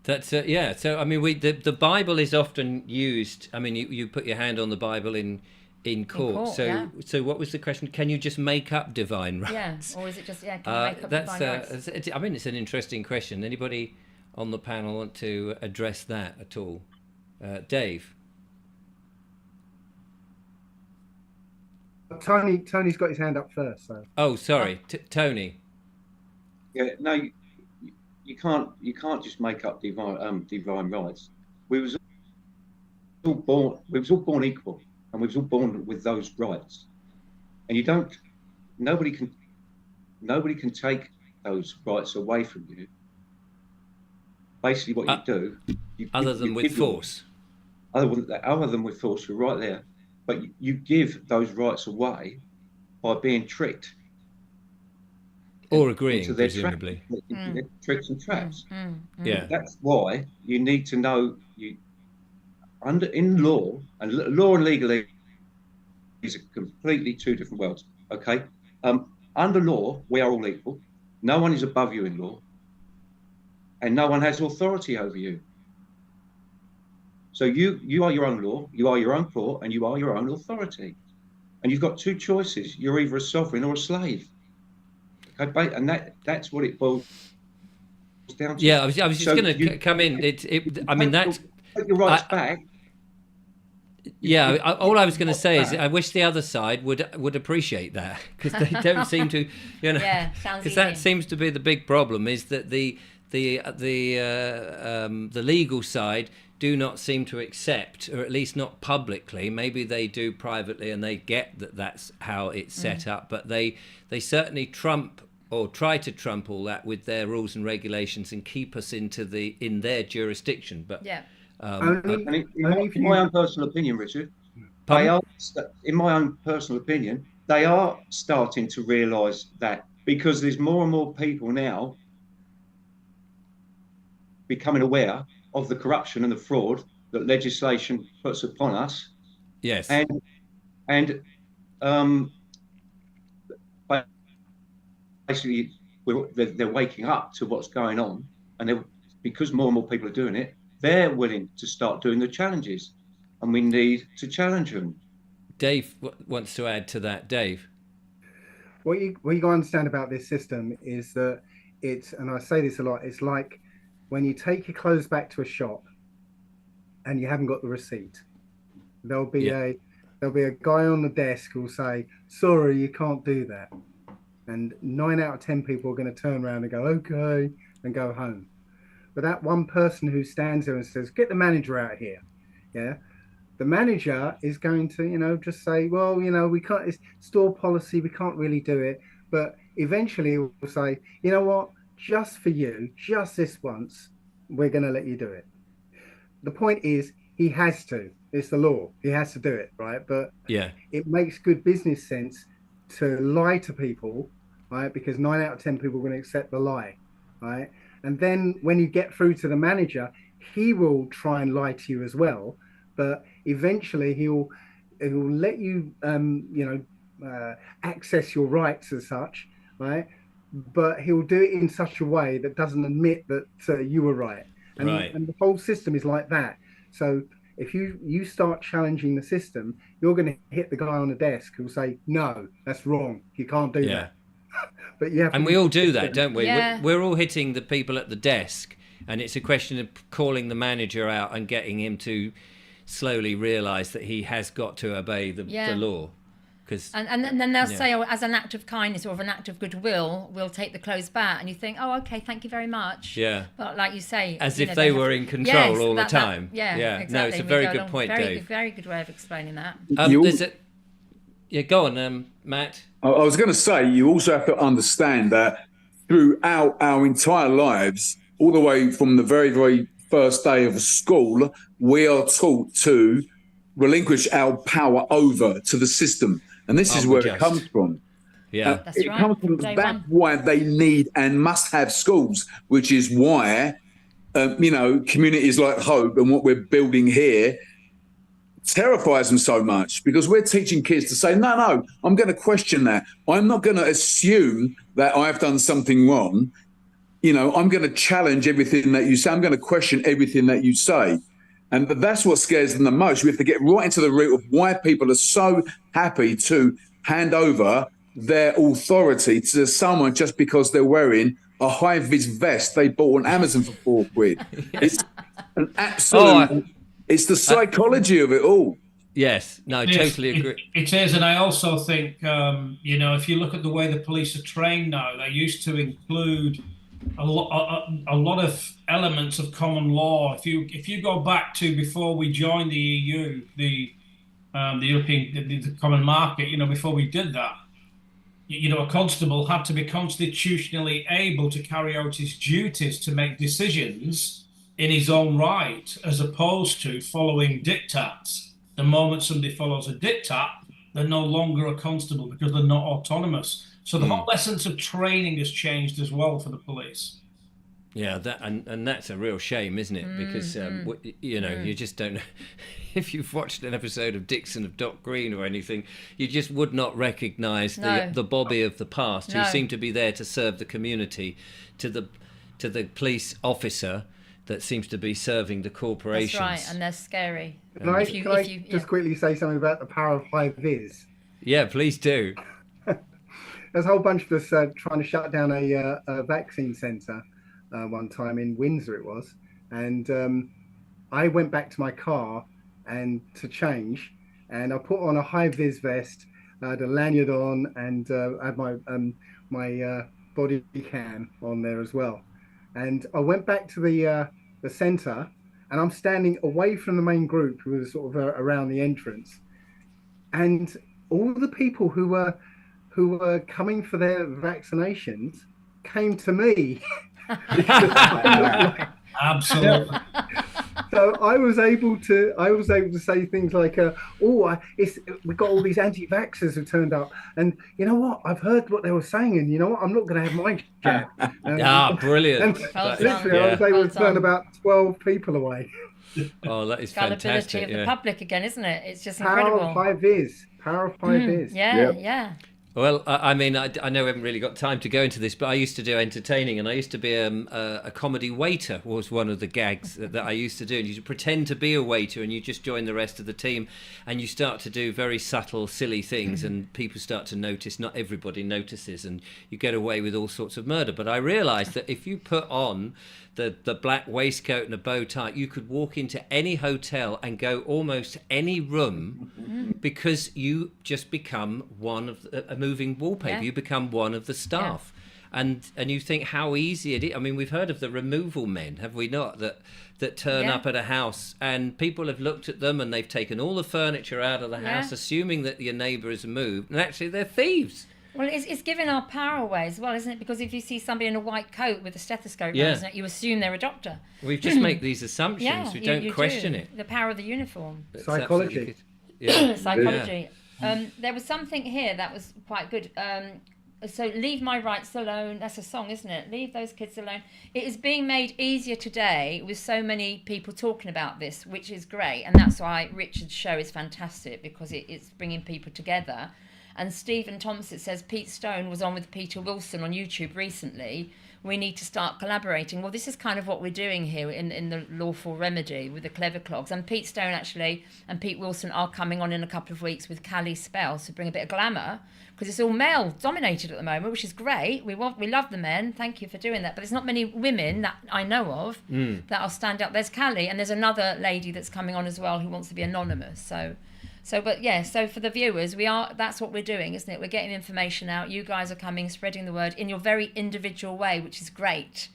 That's So I mean, the Bible is often used. I mean, you put your hand on the Bible in court. So what was the question? Can you just make up divine rights? Yeah, or is it just can you make up divine rights? I mean, it's an interesting question. Anybody on the panel want to address that at all? Dave. Tony's got his hand up first. So. Oh, sorry, Tony. Yeah, no. You can't just make up divine rights. We was all born equal, and we was all born with those rights. And nobody can take those rights away from you. Basically, what you do, other than with force. Other than with force, you're right there. But you give those rights away by being tricked. Or agreeing, presumably. Tricks and traps. Yeah. That's why you need to know in law, and law and legally is completely two different worlds. Okay. Under law, we are all equal. No one is above you in law, and no one has authority over you. So you are your own law, you are your own court, and you are your own authority. And you've got two choices. You're either a sovereign or a slave. Okay, and that's what it boils down to. Yeah, I was just going to come in. I mean, that's take your rights back. Yeah, all I was going to say is I wish the other side would appreciate that, because they don't seem to, Yeah, sounds because that seems to be the big problem, is that the legal side do not seem to accept, or at least not publicly. Maybe they do privately, and they get that that's how it's set up, but they certainly trump or try to trump all that with their rules and regulations and keep us in their jurisdiction. But yeah. In my own personal opinion, Richard, they are starting to realise that, because there's more and more people now becoming aware of the corruption and the fraud that legislation puts upon us. Yes. And basically they're waking up to what's going on, and because more and more people are doing it, they're willing to start doing the challenges, and we need to challenge them. Dave wants to add to that. Dave? What you got to understand about this system is that and I say this a lot, it's like when you take your clothes back to a shop and you haven't got the receipt, there'll be a guy on the desk who will say, sorry, you can't do that. And 9 out of 10 people are going to turn around and go, okay, and go home. But that one person who stands there and says, get the manager out here. Yeah. The manager is going to, just say, well, we can't, it's store policy, we can't really do it. But eventually we'll say, you know what, just for you, just this once, we're going to let you do it. The point is, he has to. It's the law. He has to do it, right? But it makes good business sense to lie to people, right? Because 9 out of 10 people are going to accept the lie, right? And then when you get through to the manager, he will try and lie to you as well. But eventually he'll let you, access your rights as such, right? But he'll do it in such a way that doesn't admit that you were right. And the whole system is like that. So if you start challenging the system, you're going to hit the guy on the desk who'll say, no, that's wrong. You can't do that. But we all do that, don't we? Yeah. We're all hitting the people at the desk, and it's a question of calling the manager out and getting him to slowly realise that he has got to obey the law. And then they'll say, oh, as an act of kindness or of an act of goodwill, we'll take the clothes back. And you think, oh, okay, thank you very much. Yeah. But like you say... As if they were in control all the time. Exactly. No, it's a very good point, Dave. Very good way of explaining that. Go on, Matt. I was going to say, you also have to understand that throughout our entire lives, all the way from the very, very first day of school, we are taught to relinquish our power over to the system. And this is where it comes from. Yeah, that's it right. comes from that's why they need and must have schools, which is why, communities like Hope and what we're building here terrifies them so much, because we're teaching kids to say, no, I'm going to question that. I'm not going to assume that I've done something wrong. I'm going to challenge everything that you say. I'm going to question everything that you say. And that's what scares them the most. We have to get right into the root of why people are so happy to hand over their authority to someone just because they're wearing a high-vis vest they bought on Amazon for £4. It's an absolute... it's the psychology of it all. Yes, no, I totally agree. It is, and I also think, if you look at the way the police are trained now, they used to include a lot of elements of common law. If you go back to before we joined the EU, the European, the common market, before we did that, a constable had to be constitutionally able to carry out his duties to make decisions in his own right, as opposed to following diktats. The moment somebody follows a diktat, they're no longer a constable because they're not autonomous. So the whole essence of training has changed as well for the police. Yeah, and that's a real shame, isn't it? Because you just don't know. If you've watched an episode of Dixon of Dock Green or anything, you just would not recognise the Bobby of the past who seemed to be there to serve the community, to the police officer that seems to be serving the corporations. That's right, and they're scary. Can I just quickly say something about the power of high vis? Yeah, please do. There's a whole bunch of us trying to shut down a vaccine centre one time in Windsor it was. And I went back to my car and to change, and I put on a high-vis vest, I had a lanyard on, and I had my body cam on there as well. And I went back to the centre, and I'm standing away from the main group who was sort of around the entrance. And all the people who were coming for their vaccinations came to me. Absolutely. So I was able to say things like, we've got all these anti-vaxxers who turned up, and you know what? I've heard what they were saying, and you know what? I'm not going to have my jab. Brilliant! And literally, I was able to turn about 12 people away. Oh, that is fantastic! Fantastic! Of the public again, isn't it? It's just Power incredible. Of high vis. Power of high vis. Yeah. Well, I mean, I know we haven't really got time to go into this, but I used to do entertaining, and I used to be a comedy waiter was one of the gags that I used to do. And you pretend to be a waiter, and you just join the rest of the team, and you start to do very subtle, silly things, and people start to notice. Not everybody notices, and you get away with all sorts of murder. But I realised that if you put on the black waistcoat and a bow tie, you could walk into any hotel and go almost any room because you just become one of a moving wallpaper. You become one of the staff. And you think how easy it is. I mean, we've heard of the removal men, have we not, that turn up at a house, and people have looked at them and they've taken all the furniture out of the house, assuming that your neighbour has moved, and actually they're thieves. Well, it's giving our power away as well, isn't it? Because if you see somebody in a white coat with a stethoscope, isn't it, you assume they're a doctor. We just make these assumptions. We don't question it. The power of the uniform. Psychology. Psychology. There was something here that was quite good. So leave my rights alone. That's a song, isn't it? Leave those kids alone. It is being made easier today with so many people talking about this, which is great. And that's why Richard's show is fantastic, because it's bringing people together. And Stephen Thompson says Pete Stone was on with Peter Wilson on YouTube recently. We need to start collaborating. Well, this is kind of what we're doing here in the Lawful Remedy with the Clever Clogs. And Pete Stone actually and Pete Wilson are coming on in a couple of weeks with Callie Spells to bring a bit of glamour, because it's all male dominated at the moment, which is great. We love the men. Thank you for doing that. But there's not many women that I know of that'll stand up. There's Callie, and there's another lady that's coming on as well who wants to be anonymous. So for the viewers, that's what we're doing, isn't it? We're getting information out. You guys are coming, spreading the word in your very individual way, which is great.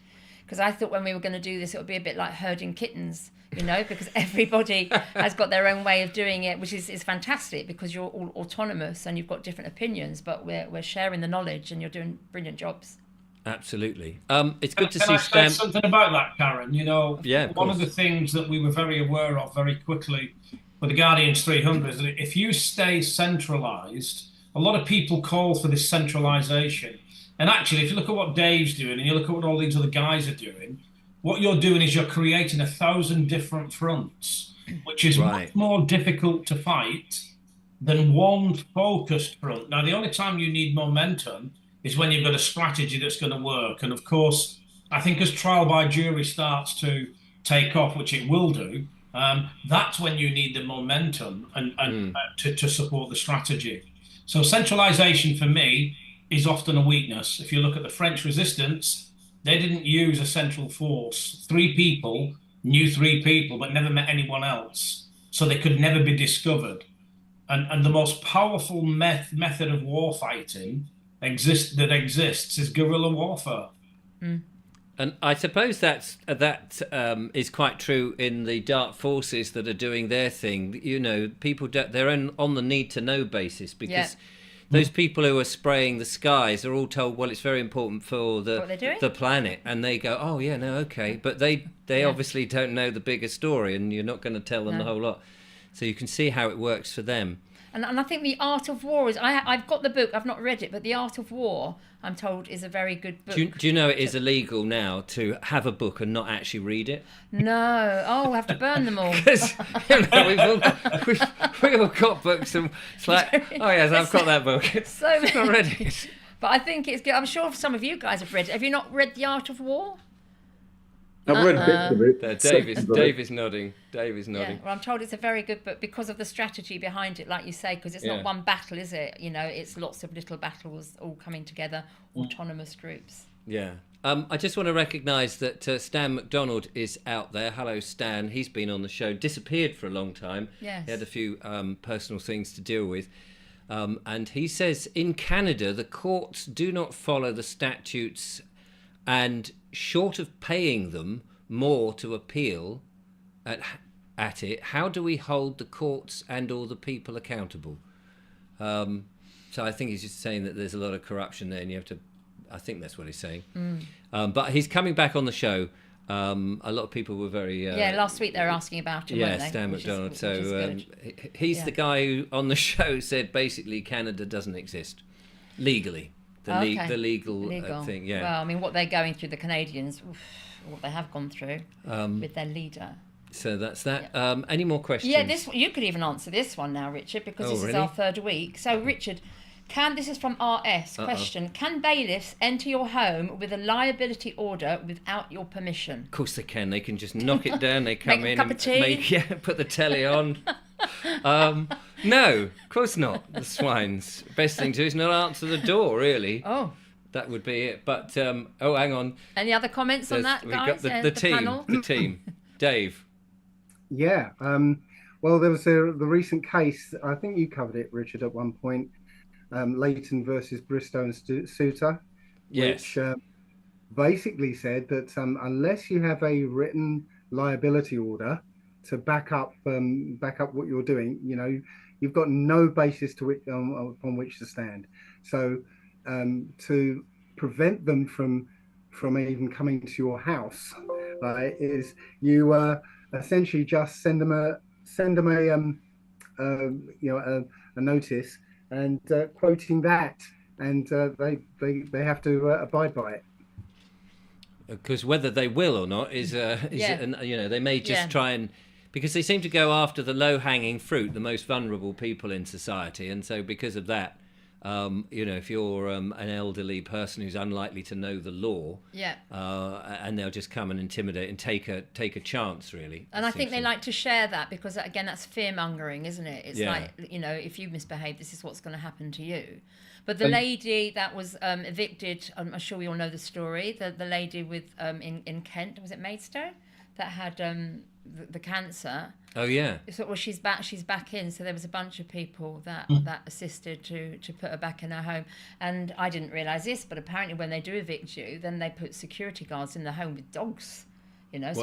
Because I thought when we were going to do this, it would be a bit like herding kittens, because everybody has got their own way of doing it, which is fantastic, because you're all autonomous and you've got different opinions, but we're sharing the knowledge and you're doing brilliant jobs. Absolutely. It's good to see Can I say Stan. something about that, Karen? One of the things that we were very aware of very quickly with the Guardians 300 is that if you stay centralised, a lot of people call for this centralisation. And actually, if you look at what Dave's doing and you look at what all these other guys are doing, what you're doing is you're creating 1,000 different fronts, which is much more difficult to fight than one focused front. Now, the only time you need momentum is when you've got a strategy that's going to work. And of course, I think as trial by jury starts to take off, which it will do, that's when you need the momentum and to support the strategy. So centralisation for me is often a weakness. If you look at the French resistance, they didn't use a central force. 3 people knew 3 people, but never met anyone else. So they could never be discovered. And the most powerful method of war fighting that exists is guerrilla warfare. And I suppose that is quite true in the dark forces that are doing their thing. People they're on the need to know basis, because those people who are spraying the skies are all told, well, it's very important for the planet, and they go, oh yeah, no, okay, but they obviously don't know the bigger story, and you're not going to tell them the whole lot. So you can see how it works for them. And I think The Art of War is... I've got the book, I've not read it, but The Art of War, I'm told, is a very good book. Do you know it is illegal now to have a book and not actually read it? No. Oh, we have to burn them all. Because we've all got books, and it's like, oh yes, I've got that book. So I've not read it. But I think it's good. I'm sure some of you guys have read it. Have you not read The Art of War? I've read bits of it. Dave is nodding. Yeah, well, I'm told it's a very good book because of the strategy behind it, like you say, because it's not one battle, is it? It's lots of little battles all coming together, autonomous groups. Yeah. I just want to recognise that Stan McDonald is out there. Hello, Stan. He's been on the show, disappeared for a long time. Yes. He had a few personal things to deal with. And he says, in Canada, the courts do not follow the statutes, and short of paying them more to appeal at it, how do we hold the courts and all the people accountable? So I think he's just saying that there's a lot of corruption there, and you have to... I think that's what he's saying. But he's coming back on the show. A lot of people were very... last week they were asking about him, weren't they? Stan McDonald. He's the guy who, on the show, said basically Canada doesn't exist legally. The legal thing, yeah. Well, I mean, what they're going through, the Canadians, what they have gone through with their leader. So that's that. Yeah. Any more questions? Yeah, you could even answer this one now, Richard, because this is our third week. So, Richard, This is from RS. Question: Can bailiffs enter your home with a liability order without your permission? Of course they can. They can just knock it down. They come Make a in cup and of tea. put the telly on. No, of course not. The swines. Best thing to do is not answer the door, really. Oh. That would be it. But, hang on. Any other comments on that, We've guys? got the team. Panel? The team. Dave. Yeah. Well, there was the recent case. I think you covered it, Richard, at one point. Leighton versus Bristow and Suter. Yes. Which basically said that unless you have a written liability order to back up what you're doing, you've got no basis upon which to stand. So to prevent them from even coming to your house, is you essentially just send them a notice and quoting that, and they have to abide by it. Because whether they will or not is they may just try and, because they seem to go after the low-hanging fruit, the most vulnerable people in society, and so because of that, if you're an elderly person who's unlikely to know the law, and they'll just come and intimidate and take a chance, really. And I think they like to share that because, again, that's fear-mongering, isn't it? It's like, if you misbehave, this is what's going to happen to you. But the lady that was evicted, I'm sure we all know the story, the lady with in Kent, was it Maidstone, that had the cancer. Oh yeah. So she's back in. So there was a bunch of people that assisted to put her back in her home. And I didn't realise this, but apparently when they do evict you, then they put security guards in the home with dogs.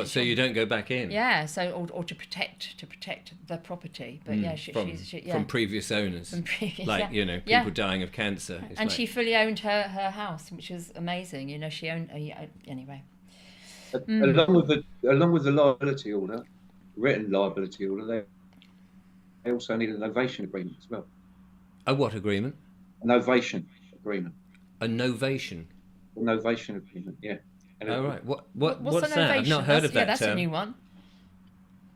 So you don't go back in? Yeah. So or to protect the property. But from previous owners. From previous, people dying of cancer. And she fully owned her house, which was amazing. She owned anyway. Along with the liability order, written liability order, they also need an novation agreement as well. A what agreement? A novation agreement. A novation. A novation agreement, yeah. Right. What's a that? I've not heard of that. Yeah, that's a new one.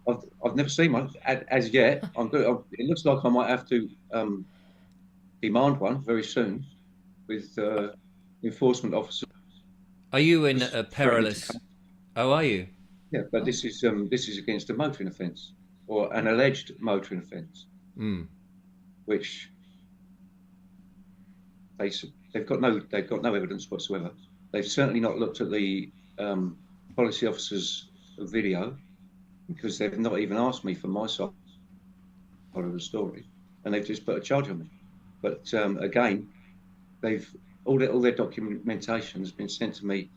I've never seen one as yet. It looks like I might have to demand one very soon with enforcement officers. Are you in a perilous? Oh, are you? Yeah, but this is against a motoring offence or an alleged motoring offence, which they've got no evidence whatsoever. They've certainly not looked at the policy officer's video because they've not even asked me for my side of the story, and they've just put a charge on me. But again, all their documentation has been sent to me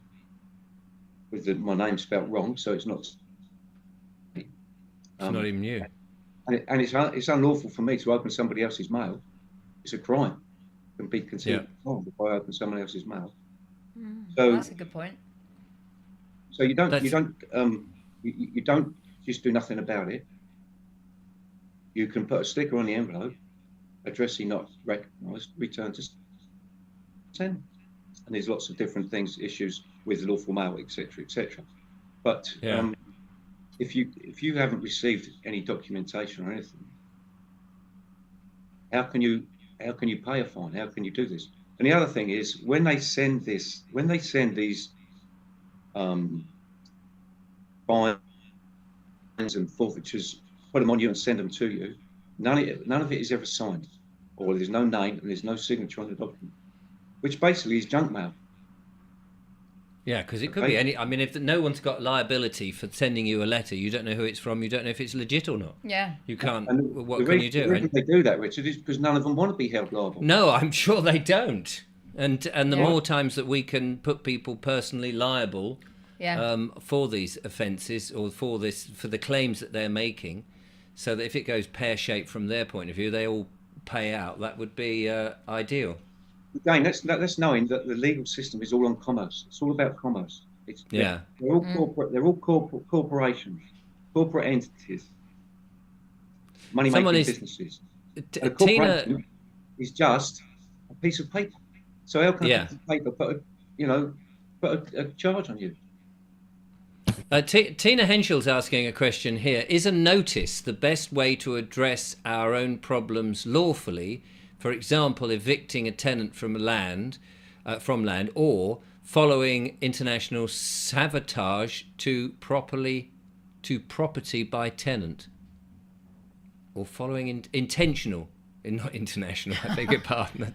with my name spelt wrong, so it's not. It's not even you. And it's unlawful for me to open somebody else's mail. It's a crime. It can be considered wrong if I open someone else's mail. So that's a good point. So you don't just do nothing about it. You can put a sticker on the envelope, addressee not recognised, return to send. And there's lots of different issues with lawful mail, etc., etc. But if you haven't received any documentation or anything, how can you pay a fine? How can you do this? And the other thing is when they send these fines and forfeitures, put them on you and send them to you, none of it is ever signed, or there's no name and there's no signature on the document, which basically is junk mail. Yeah, because it could be any. I mean, if no one's got liability for sending you a letter, you don't know who it's from. You don't know if it's legit or not. Yeah, you can't. What can you do? The reason they do that, Richard, is because none of them want to be held liable. No, I'm sure they don't. And the more times that we can put people personally liable, for these offences or for the claims that they're making, so that if it goes pear-shaped from their point of view, they all pay out. That would be ideal. Again, that's knowing that the legal system is all on commerce. It's all about commerce. They're all corporate. They're all corporations, corporate entities, money-making businesses. A corporation is just a piece of paper. So how can a piece of paper put a charge on you? Tina Henschel's asking a question here. Is a notice the best way to address our own problems lawfully? For example, evicting a tenant from land, or following international sabotage to property by tenant, or following intentional. Not international, I beg your pardon.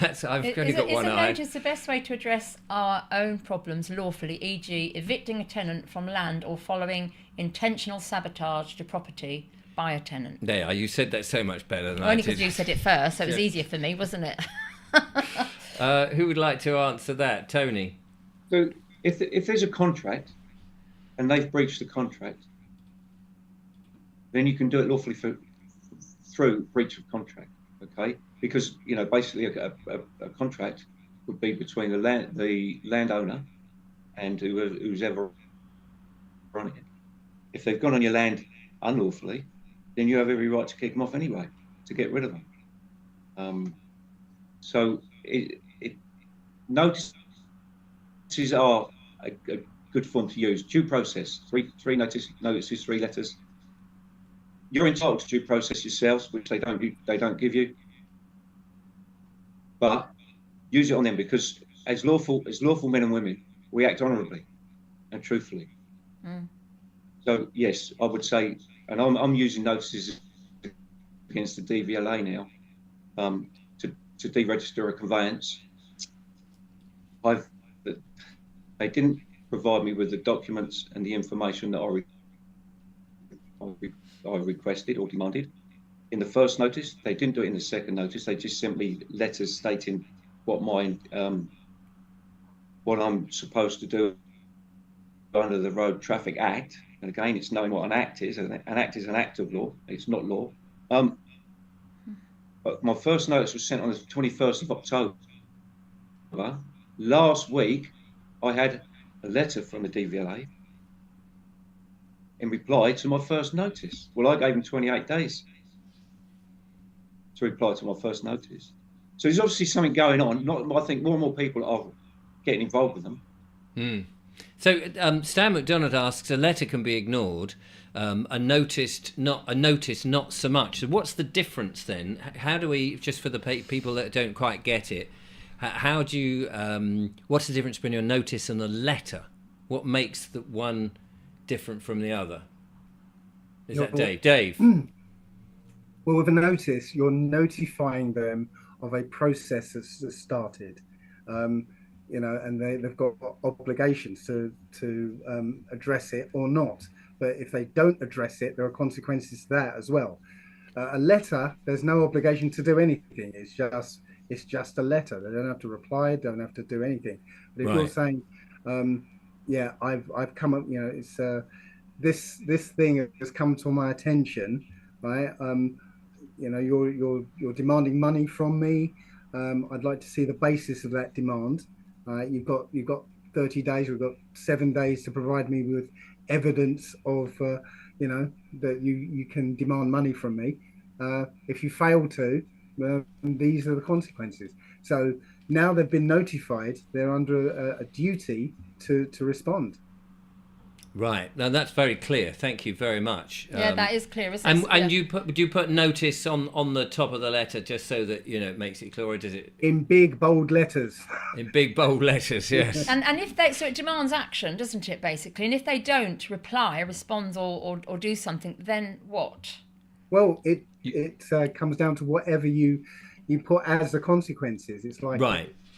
That's I've only got one eye. Isn't notice the best way to address our own problems lawfully, e.g. evicting a tenant from land or following intentional sabotage to property by a tenant? There, you said that so much better than I did. Only because you said it first, so it was easier for me, wasn't it? Who would like to answer that? Tony? So if there's a contract and they've breached the contract, then you can do it lawfully through breach of contract, okay? Because basically a contract would be between the landowner and who's ever on it. If they've gone on your land unlawfully, then you have every right to kick them off anyway, to get rid of them. So notices are a good form to use. Due process, three notices, 3 letters. You're entitled to due process yourselves, which they don't give you. But use it on them, because as lawful men and women, we act honourably and truthfully. So yes, I would say, and I'm using notices against the DVLA now to deregister a conveyance. They didn't provide me with the documents and the information that I requested or demanded in the first notice. They didn't do it in the second notice. They just simply letters stating what I'm supposed to do under the Road Traffic Act. And again, it's knowing what an act is. An act is an act of law. It's not law. But my first notice was sent on the 21st of October. Last week, I had a letter from the DVLA in reply to my first notice. Well, I gave them 28 days to reply to my first notice. So there's obviously something going on. I think more and more people are getting involved with them. So Stan McDonald asks, a letter can be ignored, a notice not so much. So what's the difference then? How do we, just for the people that don't quite get it, how do you, what's the difference between a notice and a letter? What makes the one different from the other? Is that Dave? Well, with a notice, you're notifying them of a process that's started, and they've got obligations to address it or not. But if they don't address it, there are consequences to that as well. A letter, there's no obligation to do anything. It's just a letter. They don't have to reply, don't have to do anything. But if you're saying, I've come up, it's this thing has come to my attention, right? You're demanding money from me. I'd like to see the basis of that demand. You've got 30 days. We've got 7 days to provide me with evidence of that you can demand money from me. If you fail to, these are the consequences. So now they've been notified. They're under a duty to respond. Right. Now that's very clear. Thank you very much. Yeah, that is clear, isn't it? And do you put notice on the top of the letter just so that it makes it clear, or does it in big bold letters? In big bold letters, yes. And if so it demands action, doesn't it, basically? And if they don't reply, respond, or do something, then what? Well, it comes down to whatever you put as the consequences. It's like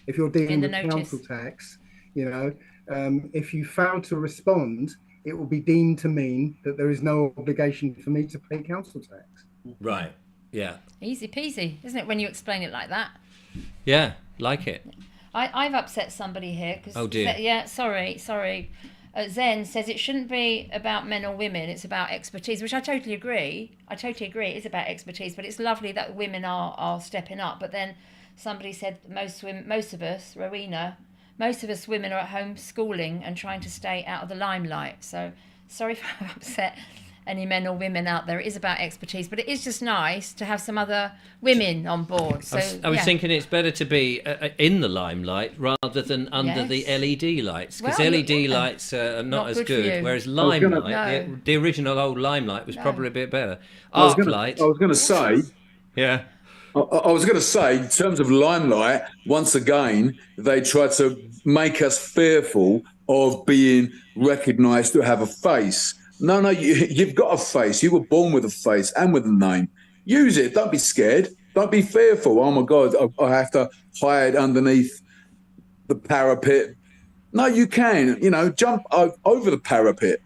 if you're dealing with council tax, if you fail to respond, it will be deemed to mean that there is no obligation for me to pay council tax. Right. Yeah. Easy peasy, isn't it, when you explain it like that? Yeah, like it. I've upset somebody here. Oh dear. Yeah, sorry. Zen says it shouldn't be about men or women, it's about expertise, which I totally agree. It is about expertise, but it's lovely that women are stepping up. But then somebody said most of us women are at home schooling and trying to stay out of the limelight. So sorry if I've upset any men or women out there. It is about expertise, but it is just nice to have some other women on board. So I was thinking it's better to be in the limelight rather than under the LED lights, because LED lights are not as good. Whereas limelight, the original old limelight was probably a bit better. Arc light. I was going to say, yeah. I was going to say, in terms of limelight, once again, they try to make us fearful of being recognised to have a face. No, you've got a face. You were born with a face and with a name. Use it. Don't be scared. Don't be fearful. Oh, my God, I have to hide underneath the parapet. No, you can, jump over the parapet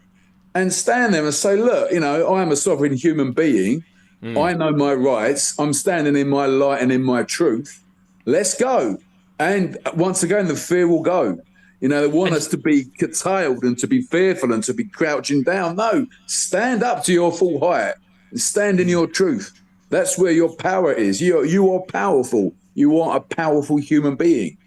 and stand there and say, look, I am a sovereign human being. I know my rights. I'm standing in my light and in my truth. Let's go. And once again, the fear will go. They want us to be curtailed and to be fearful and to be crouching down. No, stand up to your full height and stand in your truth. That's where your power is. You are powerful. You are a powerful human being.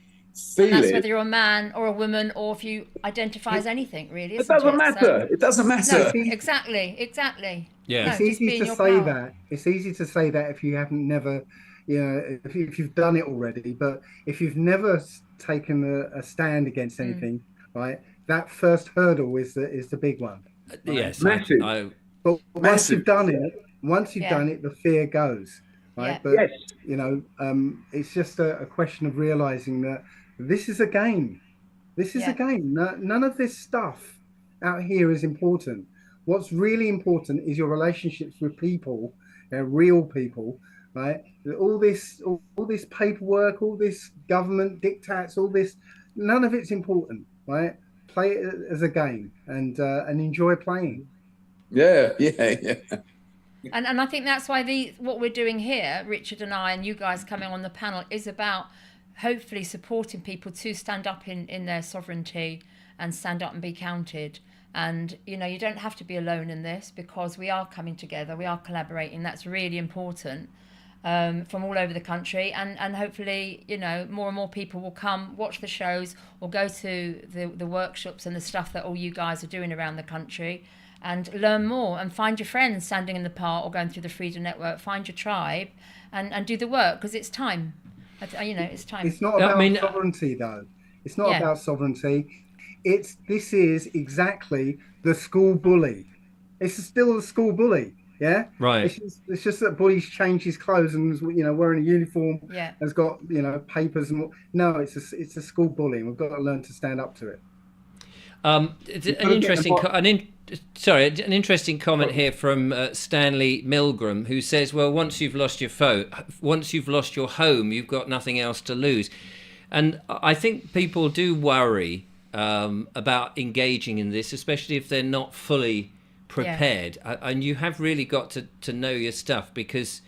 And that's whether you're a man or a woman, or if you identify as anything, really. It doesn't matter. It doesn't matter. No, exactly. Yeah. No, it's easy to say that. It's easy to say that if you haven't never, if you've done it already. But if you've never taken a stand against anything, right? That first hurdle is the big one. Right? Yes, massive. But once you've done it, the fear goes. Right. Yeah. But it's just a question of realizing that this is a game. This is a game. None of this stuff out here is important. What's really important is your relationships with people, real people, right? All this paperwork, all this government diktats, all this, none of it's important, right? Play it as a game and enjoy playing. Yeah. And I think that's why what we're doing here, Richard and I and you guys coming on the panel, is about hopefully supporting people to stand up in their sovereignty and stand up and be counted. And, you don't have to be alone in this, because we are coming together, we are collaborating. That's really important from all over the country. And hopefully, more and more people will come, watch the shows, or go to the workshops and the stuff that all you guys are doing around the country, and learn more and find your friends standing in the park or going through the Freedom Network. Find your tribe and do the work, because it's time. It's time. It's not about sovereignty, though. It's not about sovereignty. This is exactly the school bully. It's still the school bully. Yeah. Right. It's just that bully's changed his clothes and wearing a uniform. Yeah. Has got papers and no. It's a school bully, and we've got to learn to stand up to it. It's an interesting comment here from Stanley Milgram, who says, well, once you've lost your home, you've got nothing else to lose. And I think people do worry about engaging in this, especially if they're not fully prepared. Yeah. And you have really got to know your stuff, because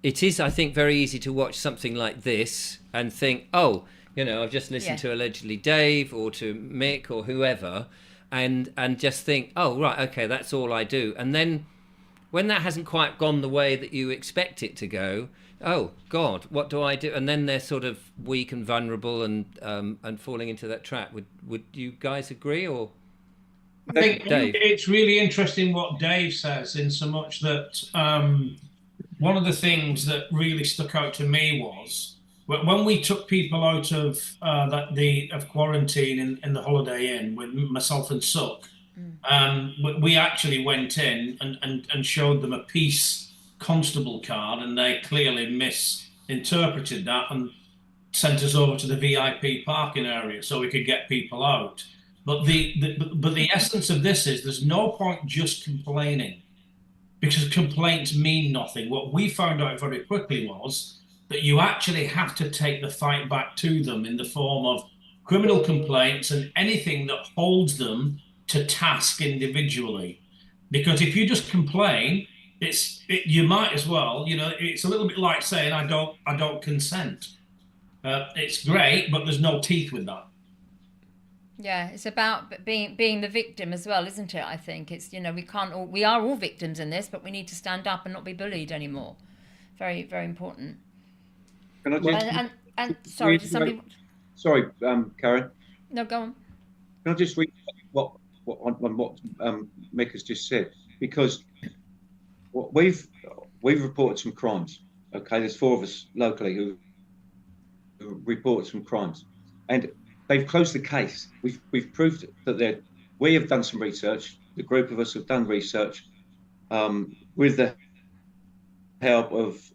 it is, I think, very easy to watch something like this and think, oh, I've just listened to allegedly Dave or to Mick or whoever, and just think, oh, right, okay, that's all I do. And then when that hasn't quite gone the way that you expect it to go, oh, God, what do I do? And then they're sort of weak and vulnerable and falling into that trap. Would you guys agree? Or I think Dave? It's really interesting what Dave says, in so much that one of the things that really stuck out to me was, when we took people out of quarantine in the Holiday Inn with myself and Suck, we actually went in and showed them a peace constable card, and they clearly misinterpreted that and sent us over to the VIP parking area so we could get people out. But the essence of this is, there's no point just complaining, because complaints mean nothing. What we found out very quickly was that you actually have to take the fight back to them in the form of criminal complaints and anything that holds them to task individually. Because if you just complain, you might as well, it's a little bit like saying, I don't consent. It's great, but there's no teeth with that. Yeah, it's about being the victim as well, isn't it? I think it's, we are all victims in this, but we need to stand up and not be bullied anymore. Very, very important. Can I just sorry, does somebody? Sorry, Karen. No, go on. Can I just read what Mick has just said? Because we've reported some crimes. Okay, there's 4 of us locally who reported some crimes, and they've closed the case. We've proved that we have done some research. The group of us have done research with the help of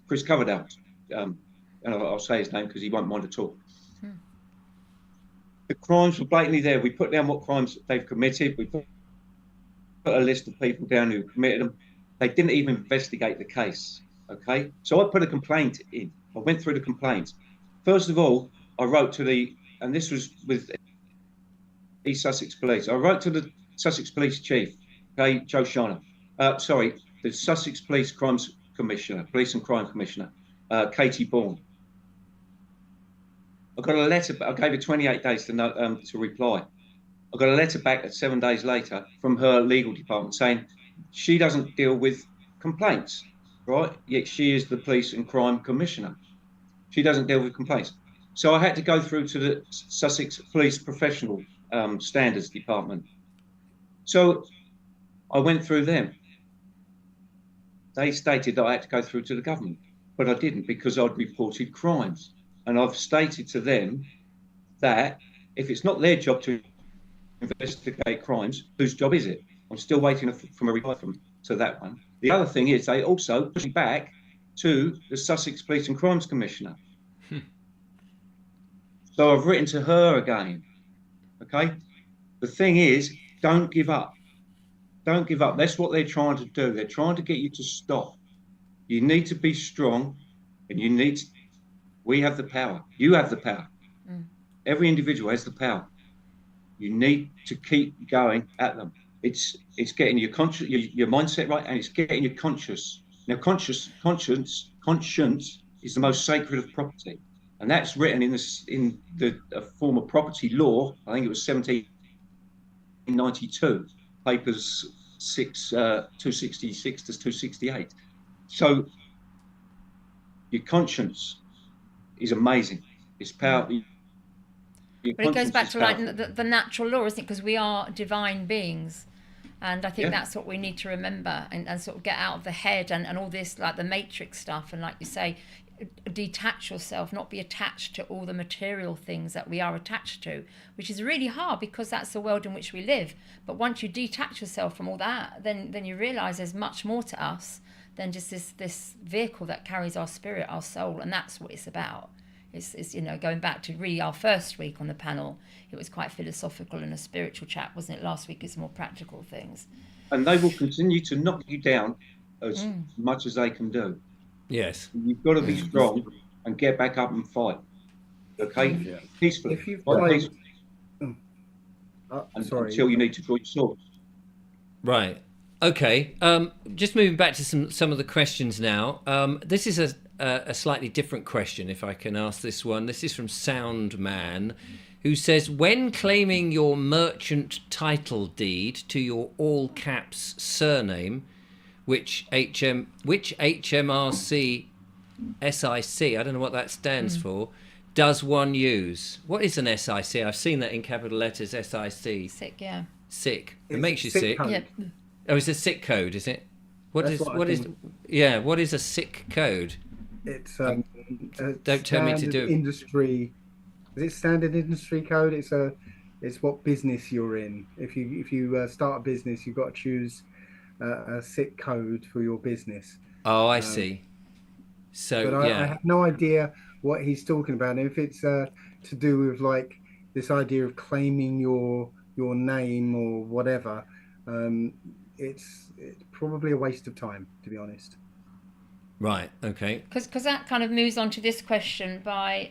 Chris Coverdale, and I'll say his name because he won't mind at all. The crimes were blatantly there. We put down what crimes they've committed. We put a list of people down who committed them. They didn't even investigate the case. Okay, so I put a complaint in. I went through the complaints. First of all, I wrote to and this was with East Sussex Police. I wrote to the Sussex Police Chief, okay, Joe Shiner. The Sussex Police Crimes Commissioner, Police and Crime Commissioner, Katie Bourne. I got a letter. I gave her 28 days to reply. I got a letter back 7 days later from her legal department saying she doesn't deal with complaints, right? Yet she is the Police and Crime Commissioner. She doesn't deal with complaints. So I had to go through to the Sussex Police Professional Standards Department. So I went through them. They stated that I had to go through to the government, but I didn't because I'd reported crimes. And I've stated to them that if it's not their job to investigate crimes, whose job is it? I'm still waiting from a reply to that one. The other thing is they also push back to the Sussex Police and Crimes Commissioner. So I've written to her again. Okay? The thing is, don't give up. Don't give up. That's what they're trying to do. They're trying to get you to stop. You need to be strong, and we have the power. You have the power. Every individual has the power. You need to keep going at them. It's getting your mindset right, and it's getting your conscious. Now, conscience is the most sacred of property, and that's written in the form of property law. I think it was 1792, papers 266 to 268. So your conscience is amazing. It's power. But it goes back to like the natural law, isn't it? Because we are divine beings. And I think that's what we need to remember and sort of get out of the head and all this, like the matrix stuff. And like you say, detach yourself, not be attached to all the material things that we are attached to, which is really hard because that's the world in which we live. But once you detach yourself from all that, then you realise there's much more to us than just this vehicle that carries our spirit, our soul. And that's what it's about. It's going back to really our first week on the panel, it was quite philosophical and a spiritual chat, wasn't it? Last week it's more practical things. And they will continue to knock you down as much as they can do. Yes. You've got to be strong and get back up and fight. Okay? Yeah. Peacefully. If you've played... until you need to draw your sword. Right. Okay. Just moving back to some of the questions now. This is a slightly different question, if I can ask this one. This is from Soundman, who says, when claiming your merchant title deed to your all caps surname, which HMRC SIC, I don't know what that stands for, does one use? What is an SIC? I've seen that in capital letters, SIC. Sick, yeah. Sick. It makes you sick. Yeah. Oh, it's a sick code, is it? What is a sick code? It's don't tell me to do industry. Is it standard industry code? It's what business you're in. If you start a business, you've got to choose a SIC code for your business. Oh, I see. So but I have no idea what he's talking about. And if it's to do with like this idea of claiming your name or whatever, it's probably a waste of time, to be honest. Right. Okay. Because that kind of moves on to this question by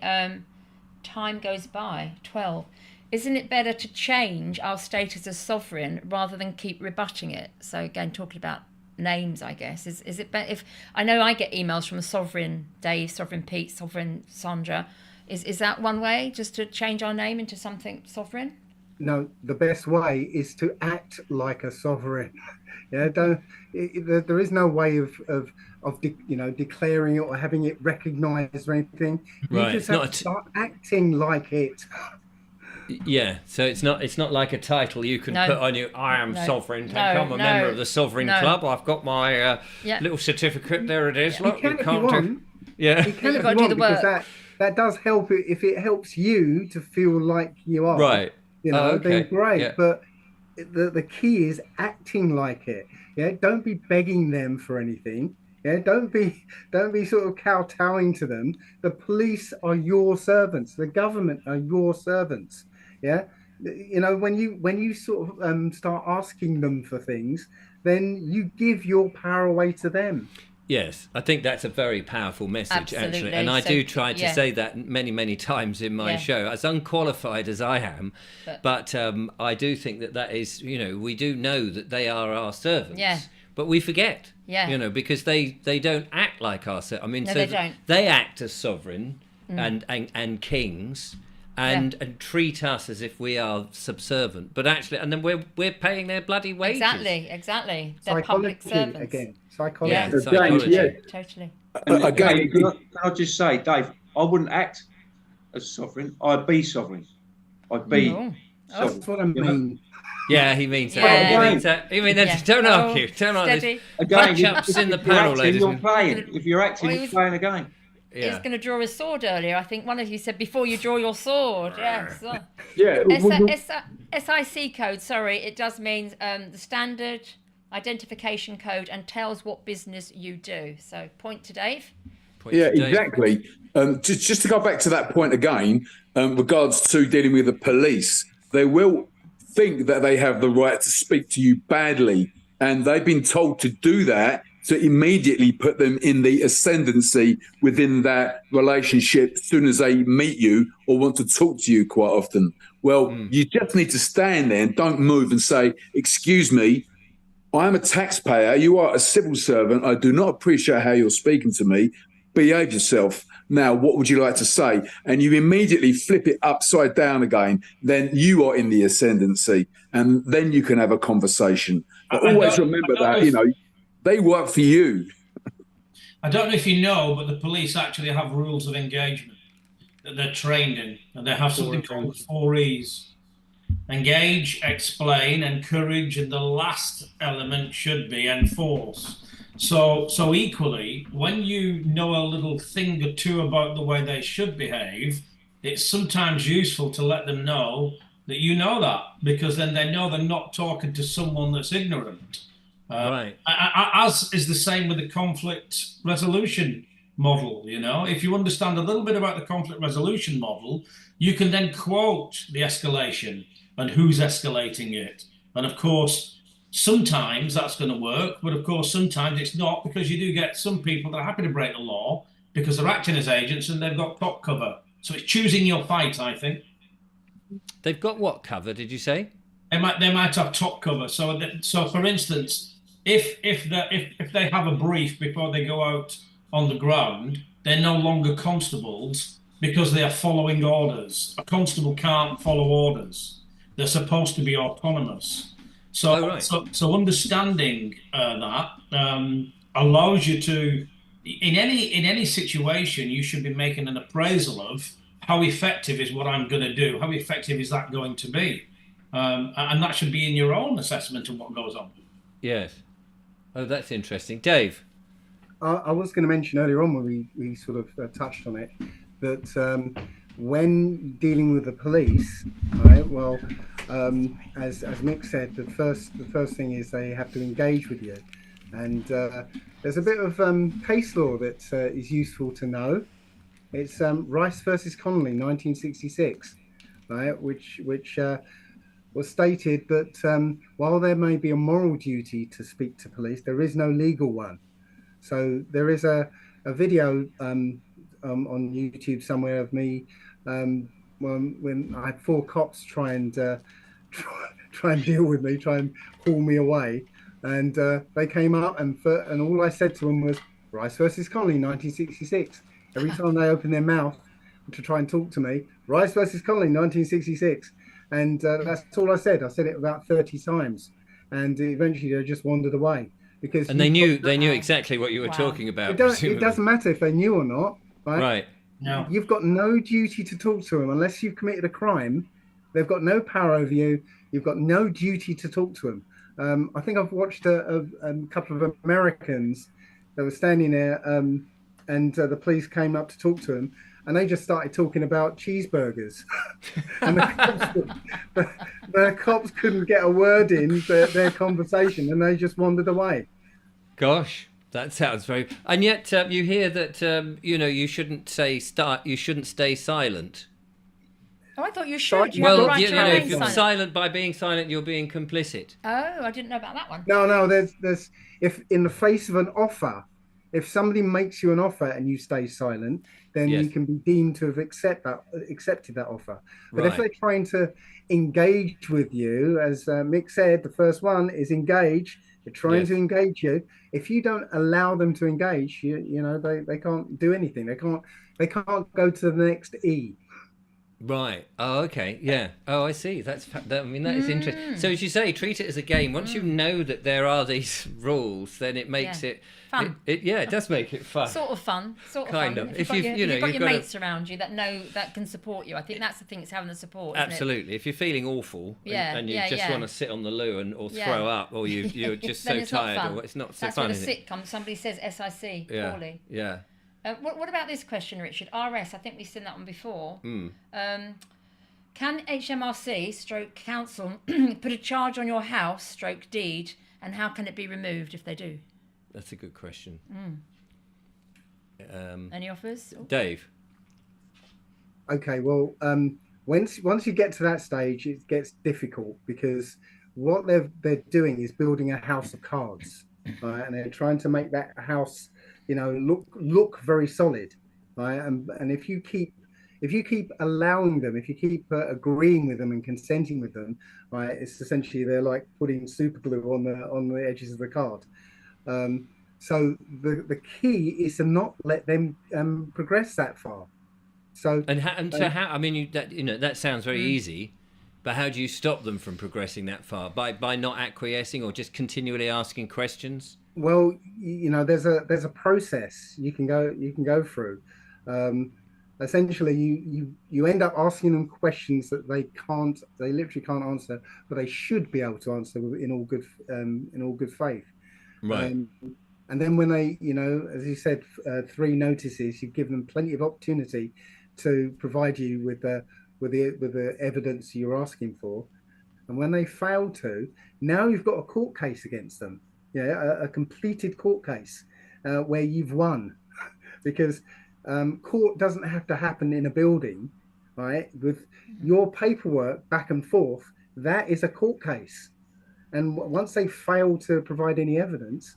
time goes by 12. Isn't it better to change our status as sovereign rather than keep rebutting it? So again, talking about names, I guess. Is it better if I know I get emails from Sovereign Dave, Sovereign Pete, Sovereign Sandra? Is that one way, just to change our name into something sovereign? No, the best way is to act like a sovereign. Yeah, there is no way of declaring it or having it recognised or anything. You just have to start acting like it. Yeah, so it's not like a title you can put on you. I am sovereign. I'm a member of the Sovereign Club. I've got my little certificate. There it is. Look, you can Yeah, you can if you want, because that does help. If it helps you to feel like you are right. Then great. Yeah. But the key is acting like it. Yeah, don't be begging them for anything. Yeah, don't be sort of kowtowing to them. The police are your servants. The government are your servants. Yeah, you know, when you sort of start asking them for things, then you give your power away to them. Yes, I think that's a very powerful message, Absolutely. actually. And I So, do try to yeah. say that many, many times in my Yeah. show, as unqualified as I am. But I do think that is, you know, we do know that they are our servants. Yeah. But we forget, Yeah. you know, because they don't act like our servants. I mean, No, so they don't. they act as sovereign and kings. And treat us as if we are subservient, but actually, and then we're paying their bloody wages. Exactly. They're public Psychology servants. again. Psychology. Yeah, James, psychology. yeah. Totally. Again, Dave, can I just say, Dave, I wouldn't act as sovereign. I'd be sovereign. I'd be Oh. sovereign. That's what I mean. Yeah, he means that. Yeah. He means that. He means that. Yeah. Don't argue. Don't argue. Steady. Again, Punch-ups in the if you're panel, acting, ladies you're and playing. If you're acting, Well, you're playing a game. He was going to draw his sword earlier. I think one of you said before you draw your sword. Yes. yeah. SIC code, sorry, it does mean the standard identification code and tells what business you do. So point to Dave. Yeah, exactly. Just to go back to that point again, regards to dealing with the police, they will think that they have the right to speak to you badly, and they've been told to do that to immediately put them in the ascendancy within that relationship as soon as they meet you or want to talk to you quite often. Well, you just need to stand there and don't move and say, excuse me, I am a taxpayer. You are a civil servant. I do not appreciate how you're speaking to me. Behave yourself. Now, what would you like to say? And you immediately flip it upside down again. Then you are in the ascendancy, and then you can have a conversation. But always remember that, you know, they work for you. I don't know if you know, but the police actually have rules of engagement that they're trained in, and they have something called the 4 E's. Engage, explain, encourage, and the last element should be enforce. So equally, when you know a little thing or two about the way they should behave, it's sometimes useful to let them know that you know that, because then they know they're not talking to someone that's ignorant. Right. As is the same with the conflict resolution model. You know, if you understand a little bit about the conflict resolution model, you can then quote the escalation and who's escalating it. And of course, sometimes that's going to work, but of course, sometimes it's not, because you do get some people that are happy to break the law because they're acting as agents and they've got top cover. So it's choosing your fight, I think. They've got what cover, did you say? They might have top cover. So for instance, if they have a brief before they go out on the ground, they're no longer constables because they are following orders. A constable can't follow orders. They're supposed to be autonomous. So so understanding that allows you to, in any situation, you should be making an appraisal of how effective is what I'm going to do. How effective is that going to be? And that should be in your own assessment of what goes on. Yes. Oh, that's interesting. Dave? I was going to mention earlier on when we sort of touched on it, that when dealing with the police, right, well, as Mick said, the first thing is they have to engage with you. And there's a bit of case law that is useful to know. It's Rice versus Connolly, 1966, right, which was stated that while there may be a moral duty to speak to police, there is no legal one. So there is a video on YouTube somewhere of me when I had 4 cops try and deal with me, try and haul me away, and they came up and all I said to them was Rice versus Connolly, 1966. Every time they opened their mouth to try and talk to me, Rice versus Connolly, 1966. And that's all I said. I said it about 30 times, and eventually they just wandered away because. And they knew exactly what you were talking about. It doesn't matter if they knew or not, right? Right. No. You've got no duty to talk to them unless you've committed a crime. They've got no power over you. You've got no duty to talk to them. I think I've watched a couple of Americans that were standing there, and the police came up to talk to them. And they just started talking about cheeseburgers. And the cops couldn't get a word in their conversation, and they just wandered away. Gosh. That sounds very. And yet you hear that you shouldn't stay silent. Oh, I thought you should. You well, have the right to remain if you're silent by being silent, you're being complicit. Oh, I didn't know about that one. No, there's if in the face of an offer, if somebody makes you an offer and you stay silent, then you can be deemed to have accepted that offer. But if they're trying to engage with you, as Mick said, the first one is engage. They're trying to engage you. If you don't allow them to engage, they can't do anything. They can't go to the next E. Right. Oh, okay. Yeah. Oh, I see. That is interesting. So as you say, treat it as a game. Once you know that there are these rules, then it makes it fun. It does make it fun. Sort of fun. Kind of. If you've got your mates around you that can support you. I think that's the thing. It's having the support. Absolutely. Isn't it? If you're feeling awful and you just want to sit on the loo or throw up, or you're just so tired, or it's not so fun. That's when a sitcom. Somebody says SIC poorly. Yeah. What about this question, Richard? RS, I think we've seen that one before. Can HMRC / council put a charge on your house / deed, and how can it be removed if they do? That's a good question. Any offers? Dave? Okay, well, once you get to that stage, it gets difficult because what they're doing is building a house of cards, right? And they're trying to make that house look very solid, right? And if you keep allowing them, if you keep agreeing with them and consenting with them, right, it's essentially they're like putting super glue on the edges of the card. So the key is to not let them progress that far. So how? I mean, that sounds very easy, but how do you stop them from progressing that far? By not acquiescing or just continually asking questions? Well, there's a process you can go through. Essentially, you end up asking them questions that they literally can't answer, but they should be able to answer in all good faith. Right. And then when they, as you said, 3 notices, you give them plenty of opportunity to provide you with the evidence you're asking for. And when they fail to, now you've got a court case against them. A completed court case where you've won, because court doesn't have to happen in a building, right? With your paperwork back and forth, that is a court case. And once they fail to provide any evidence,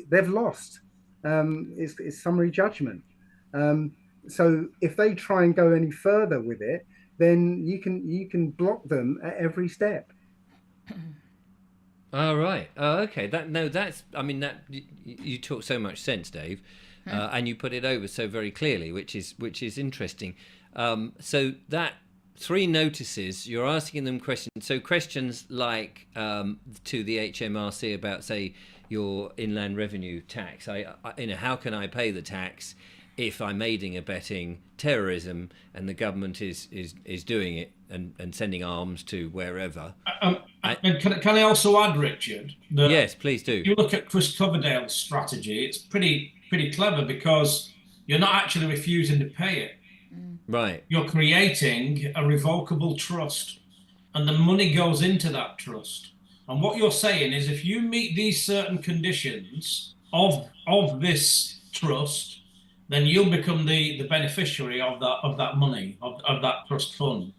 they've lost. It's summary judgment. So if they try and go any further with it, then you can block them at every step. Oh, right. Oh, okay. You talk so much sense, Dave, and you put it over so very clearly, which is interesting. So that 3 notices, you're asking them questions. So questions like to the HMRC about, say, your inland revenue tax. How can I pay the tax if I'm aiding and abetting terrorism and the government is doing it and sending arms to wherever? And can I also add, Richard? That yes, please do. You look at Chris Coverdale's strategy. It's pretty clever because you're not actually refusing to pay it. Right. You're creating a revocable trust, and the money goes into that trust. And what you're saying is, if you meet these certain conditions of this trust, then you'll become the beneficiary of that money, of that trust fund.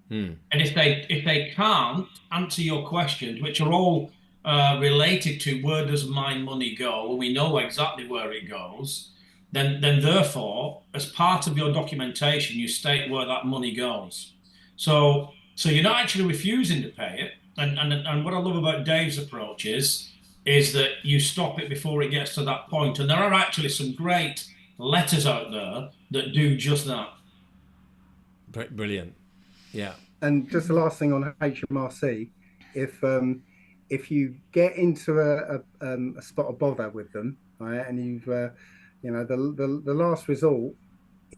And if they can't answer your questions, which are all related to where does my money go, and we know exactly where it goes, then therefore, as part of your documentation, you state where that money goes. So you're not actually refusing to pay it. And what I love about Dave's approach is that you stop it before it gets to that point. And there are actually some great letters out there that do just that. Brilliant. Yeah. And just the last thing on HMRC, if you get into a spot of bother with them, right, and you've the last resort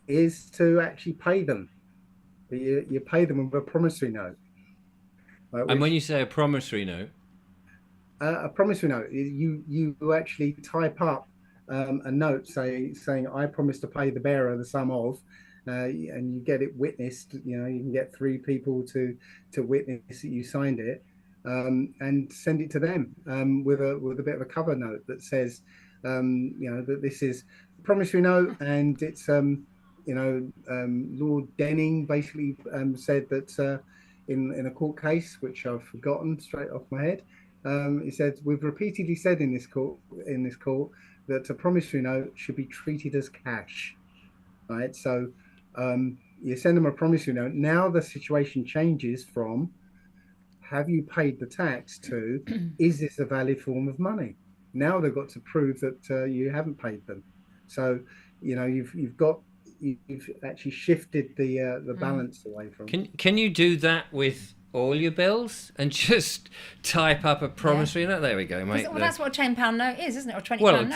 is to actually pay them. You pay them with a promissory note. Right, and when you say a promissory note, you actually type up a note saying I promise to pay the bearer the sum of, and you get it witnessed. You can get 3 people to witness that you signed it, and send it to them with a bit of a cover note that says that this is a promissory note, and it's Lord Denning basically said that in a court case, which I've forgotten straight off my head, he said, we've repeatedly said in this court that a promissory note should be treated as cash, right? So you send them a promissory note. Now the situation changes from have you paid the tax to is this a valid form of money? Now they've got to prove that you haven't paid them. So you've actually shifted the balance away from. Can you do that with all your bills and just type up a promissory note? There we go, mate. Well, that's what a £10 note is, isn't it? Or £20 note.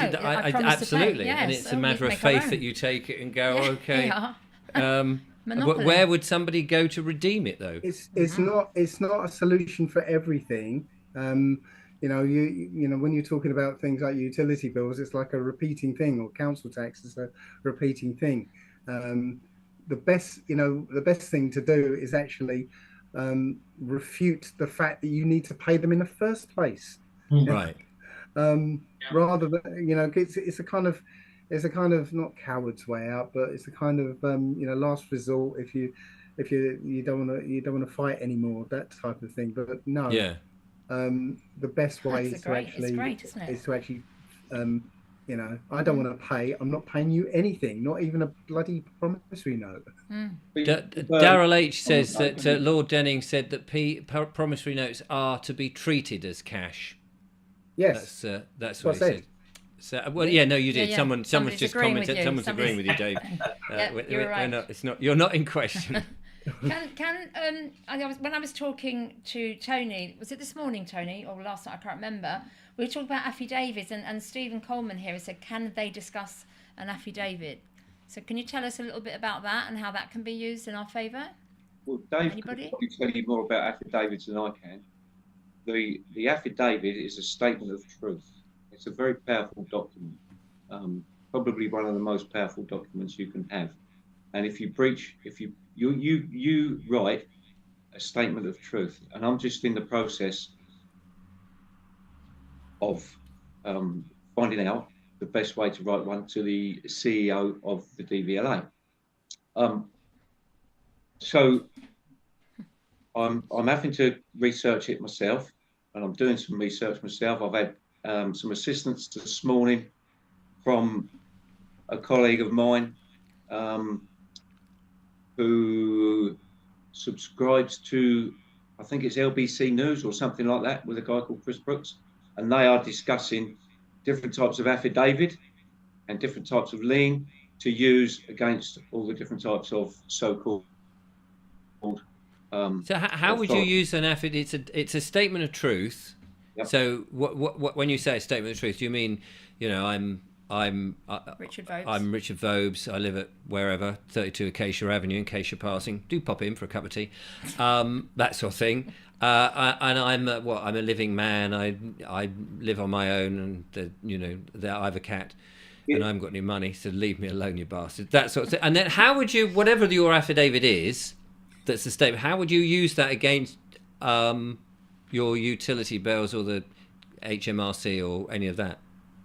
Absolutely. Yes. And it's a matter of faith that you take it and go, okay. Where would somebody go to redeem it, though? It's not a solution for everything. When you're talking about things like utility bills, it's like a repeating thing, or council tax is a repeating thing. The best thing to do is actually refute the fact that you need to pay them in the first place. Right. Rather than it's a kind of not coward's way out, but it's a kind of last resort if you don't want to fight anymore, that type of thing. But no, the best way is to actually I don't want to pay. I'm not paying you anything, not even a bloody promissory note. Daryl H says that Lord Denning said that promissory notes are to be treated as cash. Yes, that's what he said. So, you did. Yeah. Someone's just commented. Someone's agreeing with you, Dave. You're right. You're not in question. When I was talking to Tony, was it this morning, Tony, or last night? I can't remember. We were talking about affidavits, and Stephen Coleman here has said, can they discuss an affidavit? So can you tell us a little bit about that and how that can be used in our favour? Well, Dave can probably tell you more about affidavits than I can. The affidavit is a statement of truth. It's a very powerful document, probably one of the most powerful documents you can have. And if you write a statement of truth, and I'm just in the process of finding out the best way to write one to the CEO of the DVLA. So I'm having to research it myself, and I'm doing some research myself. I've had some assistance this morning from a colleague of mine who subscribes to, I think it's LBC News or something like that, with a guy called Chris Brooks, and they are discussing different types of affidavit and different types of lien to use against all the different types of so-called so how would you use an affidavit? It's a statement of truth. Yep. So what when you say a statement of truth, do you mean, I'm Richard Vobes. I'm Richard Vobes. I live at wherever, 32 Acacia Avenue, in case you're passing. Do pop in for a cup of tea, that sort of thing. And I'm a living man. I live on my own, and I have a cat, and I haven't got any money, so leave me alone, you bastard. That sort of thing. And then how would you, whatever your affidavit is, that's the statement, how would you use that against your utility bills or the HMRC or any of that?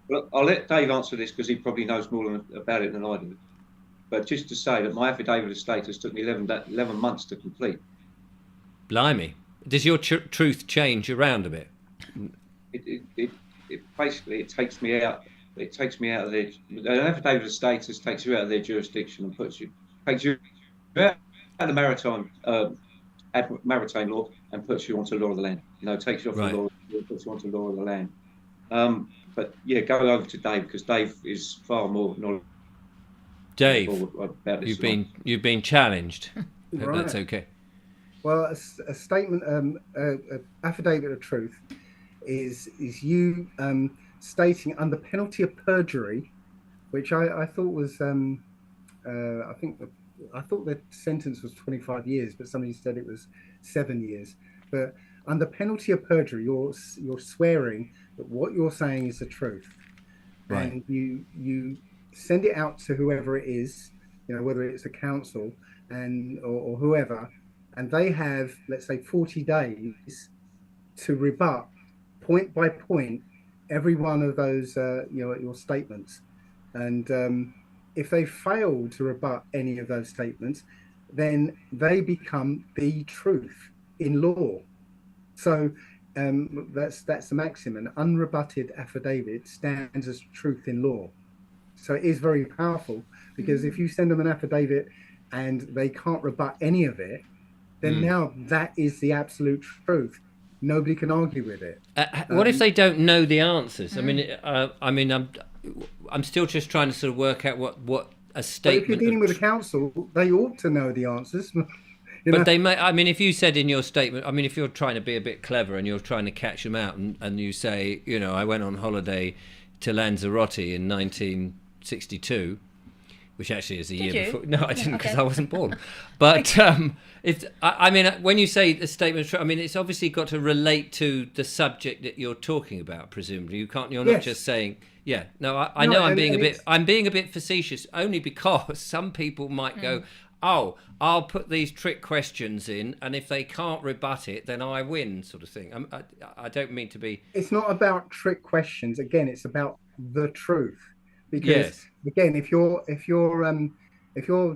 Well, I'll let Dave answer this because he probably knows more about it than I do. But just to say that my affidavit of status took me 11 months to complete. Blimey. Does your truth change around a bit? It basically takes me out. It takes me out of their. An affidavit of status takes you out of their jurisdiction and takes you out of the maritime law and puts you onto law of the land. Takes you off the law, puts you onto law of the land. But yeah, go over to Dave because Dave is far more knowledgeable. Dave, about this you've been challenged. Right. That's okay. Well, a statement, affidavit of truth, is you stating under penalty of perjury, which I thought was I thought the sentence was 25 years, but somebody said it was 7 years. But under penalty of perjury, you're swearing that what you're saying is the truth, right? And you send it out to whoever it is, whether it's a council or whoever, and they have, let's say, 40 days to rebut point by point every one of those, your statements. And if they fail to rebut any of those statements, then they become the truth in law. So that's the maxim. An unrebutted affidavit stands as truth in law. So it is very powerful, because if you send them an affidavit and they can't rebut any of it, then now that is the absolute truth. Nobody can argue with it. What if they don't know the answers? I mean, I'm still just trying to sort of work out what a statement. If you're dealing with the council, they ought to know the answers. But they may. I mean, if you said in your statement, I mean, if you're trying to be a bit clever and you're trying to catch them out, and you say, I went on holiday to Lanzarote in 1962, which actually is a year before. No, I didn't, because I wasn't born. But I mean, when you say the statement, I mean, it's obviously got to relate to the subject that you're talking about. Presumably, you can't. You're not just saying. Yeah, no, I know I'm being a bit facetious, only because some people might go, oh, I'll put these trick questions in, and if they can't rebut it, then I win, sort of thing. I don't mean to be. It's not about trick questions. Again, it's about the truth. Because again, if you're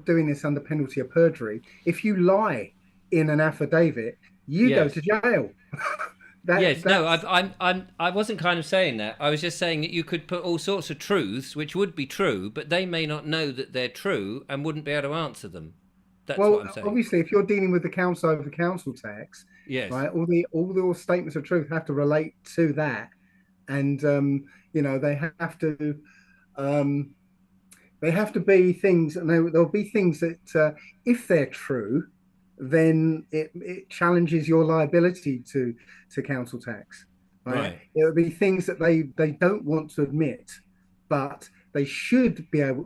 doing this under penalty of perjury, if you lie in an affidavit, you go to jail. I wasn't kind of saying that. I was just saying that you could put all sorts of truths, which would be true, but they may not know that they're true and wouldn't be able to answer them. That's what I'm saying. Obviously, if you're dealing with the council over council tax, right, all the statements of truth have to relate to that, and they have to be things, and there'll be things that if they're true, then it challenges your liability to council tax. Right? It would be things that they don't want to admit, but they should give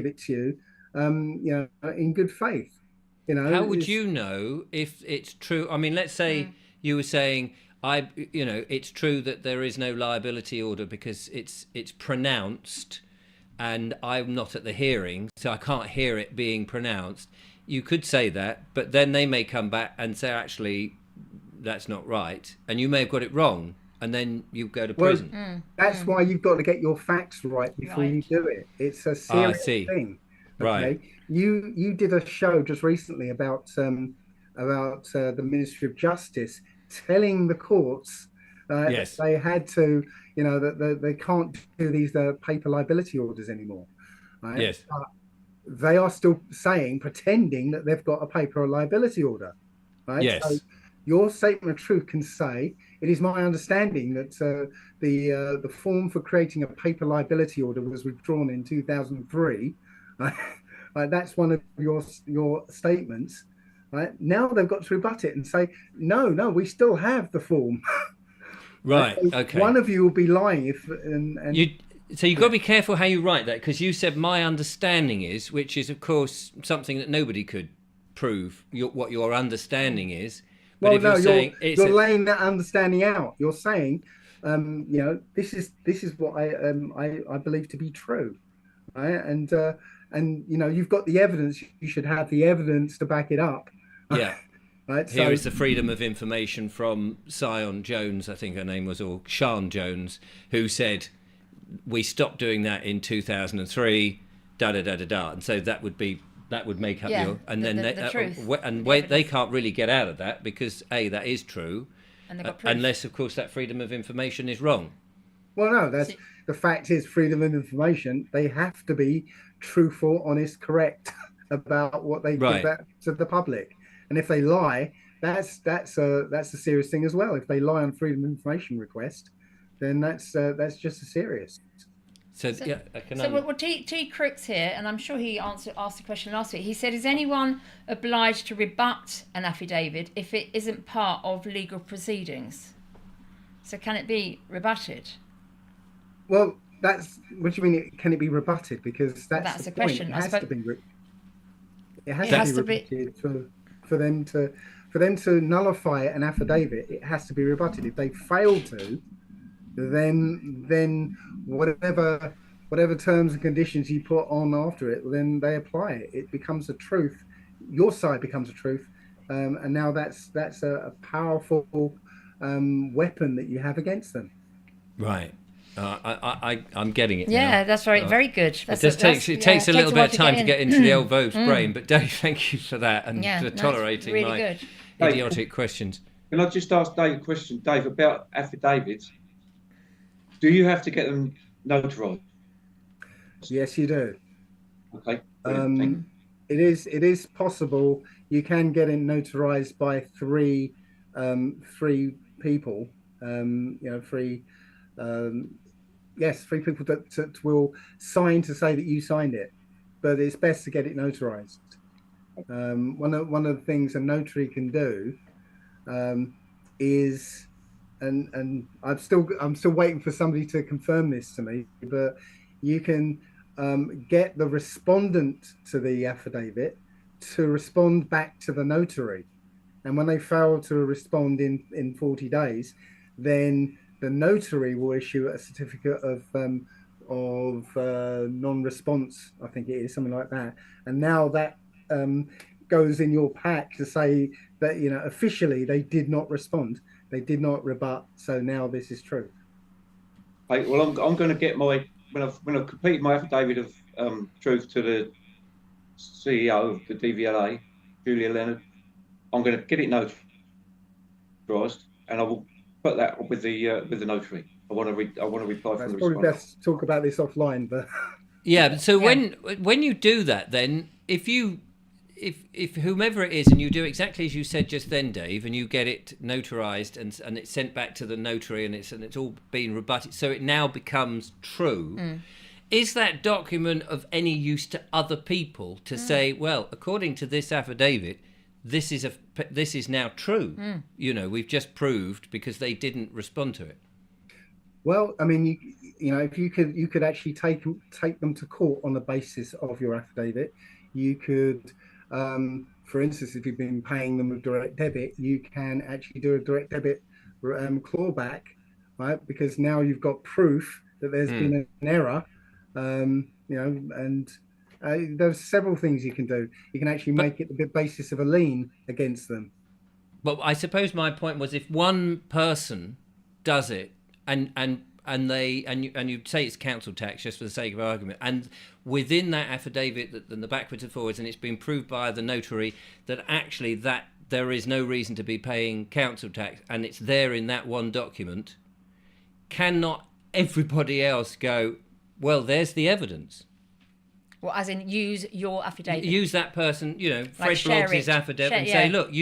it to you, in good faith. How would you know if it's true? I mean, let's say you were saying, it's true that there is no liability order because it's pronounced, and I'm not at the hearing, so I can't hear it being pronounced. You could say that, but then they may come back and say, actually, that's not right, and you may have got it wrong, and then you go to prison. That's why you've got to get your facts right before you do it. It's a serious thing. Okay? Right. You did a show just recently about the Ministry of Justice telling the courts that they had to, that they can't do these paper liability orders anymore. Right? Yes. But they are still pretending that they've got a paper liability order. Right? Yes. So your statement of truth can say, it is my understanding that the form for creating a paper liability order was withdrawn in 2003. Right? That's one of your statements. Right? Now they've got to rebut it and say, no, we still have the form. Right. So okay. One of you will be lying So you've got to be careful how you write that, because you said my understanding is, which is of course something that nobody could prove what your understanding is. But you're laying that understanding out. You're saying, this is what I believe to be true, right? And you've got the evidence. You should have the evidence to back it up. Yeah. Right. Here is the freedom of information from Sion Jones, I think her name was, or Sian Jones, who said, we stopped doing that in 2003, and so that would make up your, and then the truth. And they can't really get out of that, because that is true, and unless of course that freedom of information is wrong. Well, no, the fact is, freedom of information, they have to be truthful, honest, correct about what they give out to the public. And if they lie, that's a serious thing as well. If they lie on freedom of information request, then that's just as serious. So T. Crooks here, and I'm sure he asked the question last week. He said, is anyone obliged to rebut an affidavit if it isn't part of legal proceedings? So can it be rebutted? Well, what do you mean? Can it be rebutted? Because that's the question. It has to be. It has to be rebutted for them to nullify an affidavit. It has to be rebutted. If they fail to, then whatever terms and conditions you put on after it, then they apply it. It becomes a truth. Your side becomes a truth, and now that's a powerful weapon that you have against them. Right. I'm getting it. Yeah, now. That's very good. That's it takes a little bit of time to get into the old Vobes brain, but Dave, thank you for that and for tolerating really my good. idiotic questions. Can I just ask Dave a question, Dave, about affidavits? Do you have to get them notarized? Yes, you do. Okay. It is possible. You can get it notarized by three people. Three people that will sign to say that you signed it, but it's best to get it notarized. One of the things a notary can do is, and I'm still waiting for somebody to confirm this to me, but you can get the respondent to the affidavit to respond back to the notary, and when they fail to respond in 40 days, then the notary will issue a certificate of non-response, I think it is, something like that. And now that goes in your pack to say that, officially they did not respond, they did not rebut, so now this is true. Right, well, I'm going to get when I've completed my affidavit of truth to the CEO of the DVLA, Julia Leonard, I'm going to get it notarized, and I will put that with the notary. I want to reply from the probably respondent. best to talk about this offline, but yeah. So when you do that, then if whomever it is, and you do exactly as you said just then, Dave, and you get it notarized and it's sent back to the notary, and it's all been rebutted, so it now becomes true. Is that document of any use to other people to say, well, according to this affidavit, this is now true? We've just proved because they didn't respond to it. Well, I mean, if you could actually take them to court on the basis of your affidavit. You could, for instance, if you've been paying them with direct debit, you can actually do a direct debit clawback, right? Because now you've got proof that there's been an error, and there's several things you can do. You can actually make it the basis of a lien against them. But I suppose my point was, if one person does it and you say it's council tax just for the sake of argument, and within that affidavit and the backwards and forwards, and it's been proved by the notary that actually that there is no reason to be paying council tax, and it's there in that one document, cannot everybody else go, well, there's the evidence? Well, as in use your affidavit. Use that person, Like Fred Bloggs' affidavit, and say, yeah. look,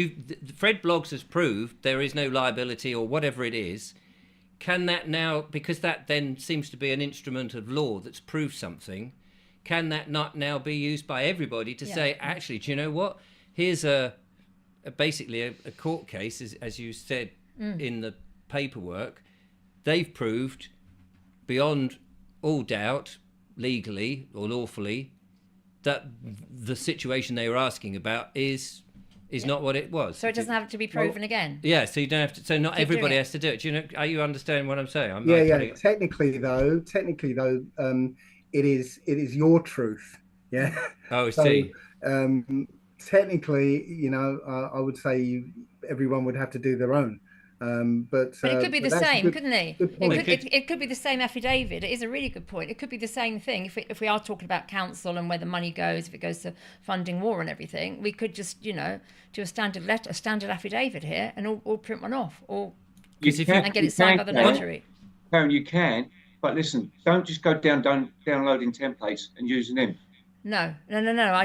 Fred Bloggs has proved there is no liability or whatever it is. Can that now, because that then seems to be an instrument of law that's proved something, can that not now be used by everybody to say, actually, do you know what? Here's basically a court case, as you said in the paperwork. They've proved beyond all doubt, legally or lawfully, that the situation they were asking about is not what it was. So it doesn't have to be proven again. Yeah, so you don't have to. So not Keep everybody doing has to do it. Do you know? Are you understanding what I'm saying? Technically though, it is your truth. Yeah. Oh, I see. Technically, I would say everyone would have to do their own. But it could be the same, couldn't it? It could be the same affidavit. It is a really good point. It could be the same thing if we are talking about council and where the money goes, if it goes to funding war and everything. We could just do a standard affidavit here and all print one off, and get it signed by the notary. Karen, you can, but listen, don't just go downloading templates and using them. No. I know. I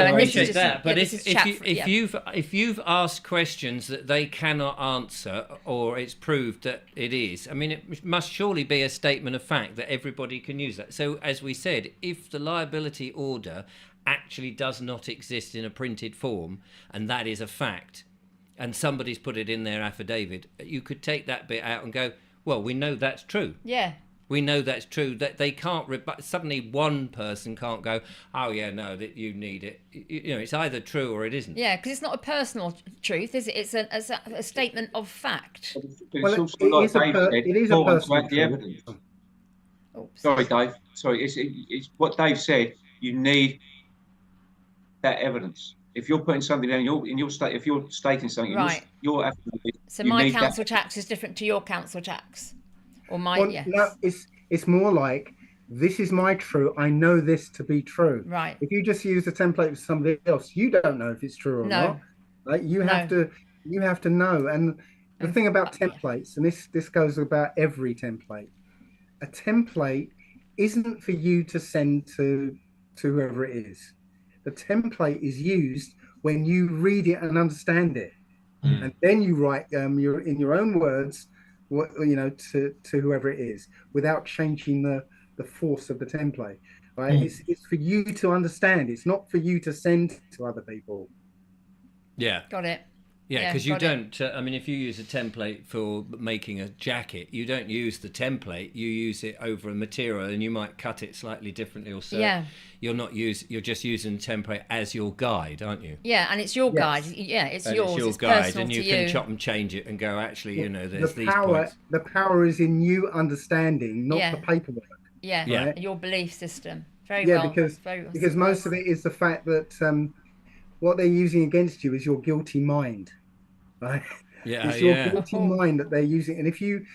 appreciate that, but if you've asked questions that they cannot answer, or it's proved that it is, I mean, it must surely be a statement of fact that everybody can use that. So, as we said, if the liability order actually does not exist in a printed form, and that is a fact, and somebody's put it in their affidavit, you could take that bit out and go, well, we know that's true. Yeah. We know that's true, that they can't suddenly one person can't go, oh yeah, no, that you need it. It's either true or it isn't. Yeah, because it's not a personal truth, is it? It's a statement of fact. But it is a personal truth. Oh, sorry, Dave. Sorry, it's what Dave said. You need that evidence. If you're putting something down in your state, if you're stating something, right. your affidavit. So my council tax is different to your council tax. Or my Well, yes. no, it's more like, this is my true. I know this to be true. Right. If you just use a template for somebody else, you don't know if it's true or not. Like you have to know. And the thing about templates, and this goes about every template, a template isn't for you to send to whoever it is. The template is used when you read it and understand it, and then you write in your own words what to whoever it is without changing the force of the template. Right? It's for you to understand. It's not for you to send to other people. Yeah. Got it. Yeah, because you don't. I mean, if you use a template for making a jacket, you don't use the template. You use it over a material, and you might cut it slightly differently, or so. Yeah. You're just using the template as your guide, aren't you? Yeah, and it's your guide. Yeah, it's yours. It's your guide, and you can chop and change it and go. Actually, there's these points. The power is in you understanding, not the paperwork. Yeah, right? Your belief system. Very well. Because most of it is the fact that what they're using against you is your guilty mind, right? Yeah, it's your guilty mind that they're using. And if you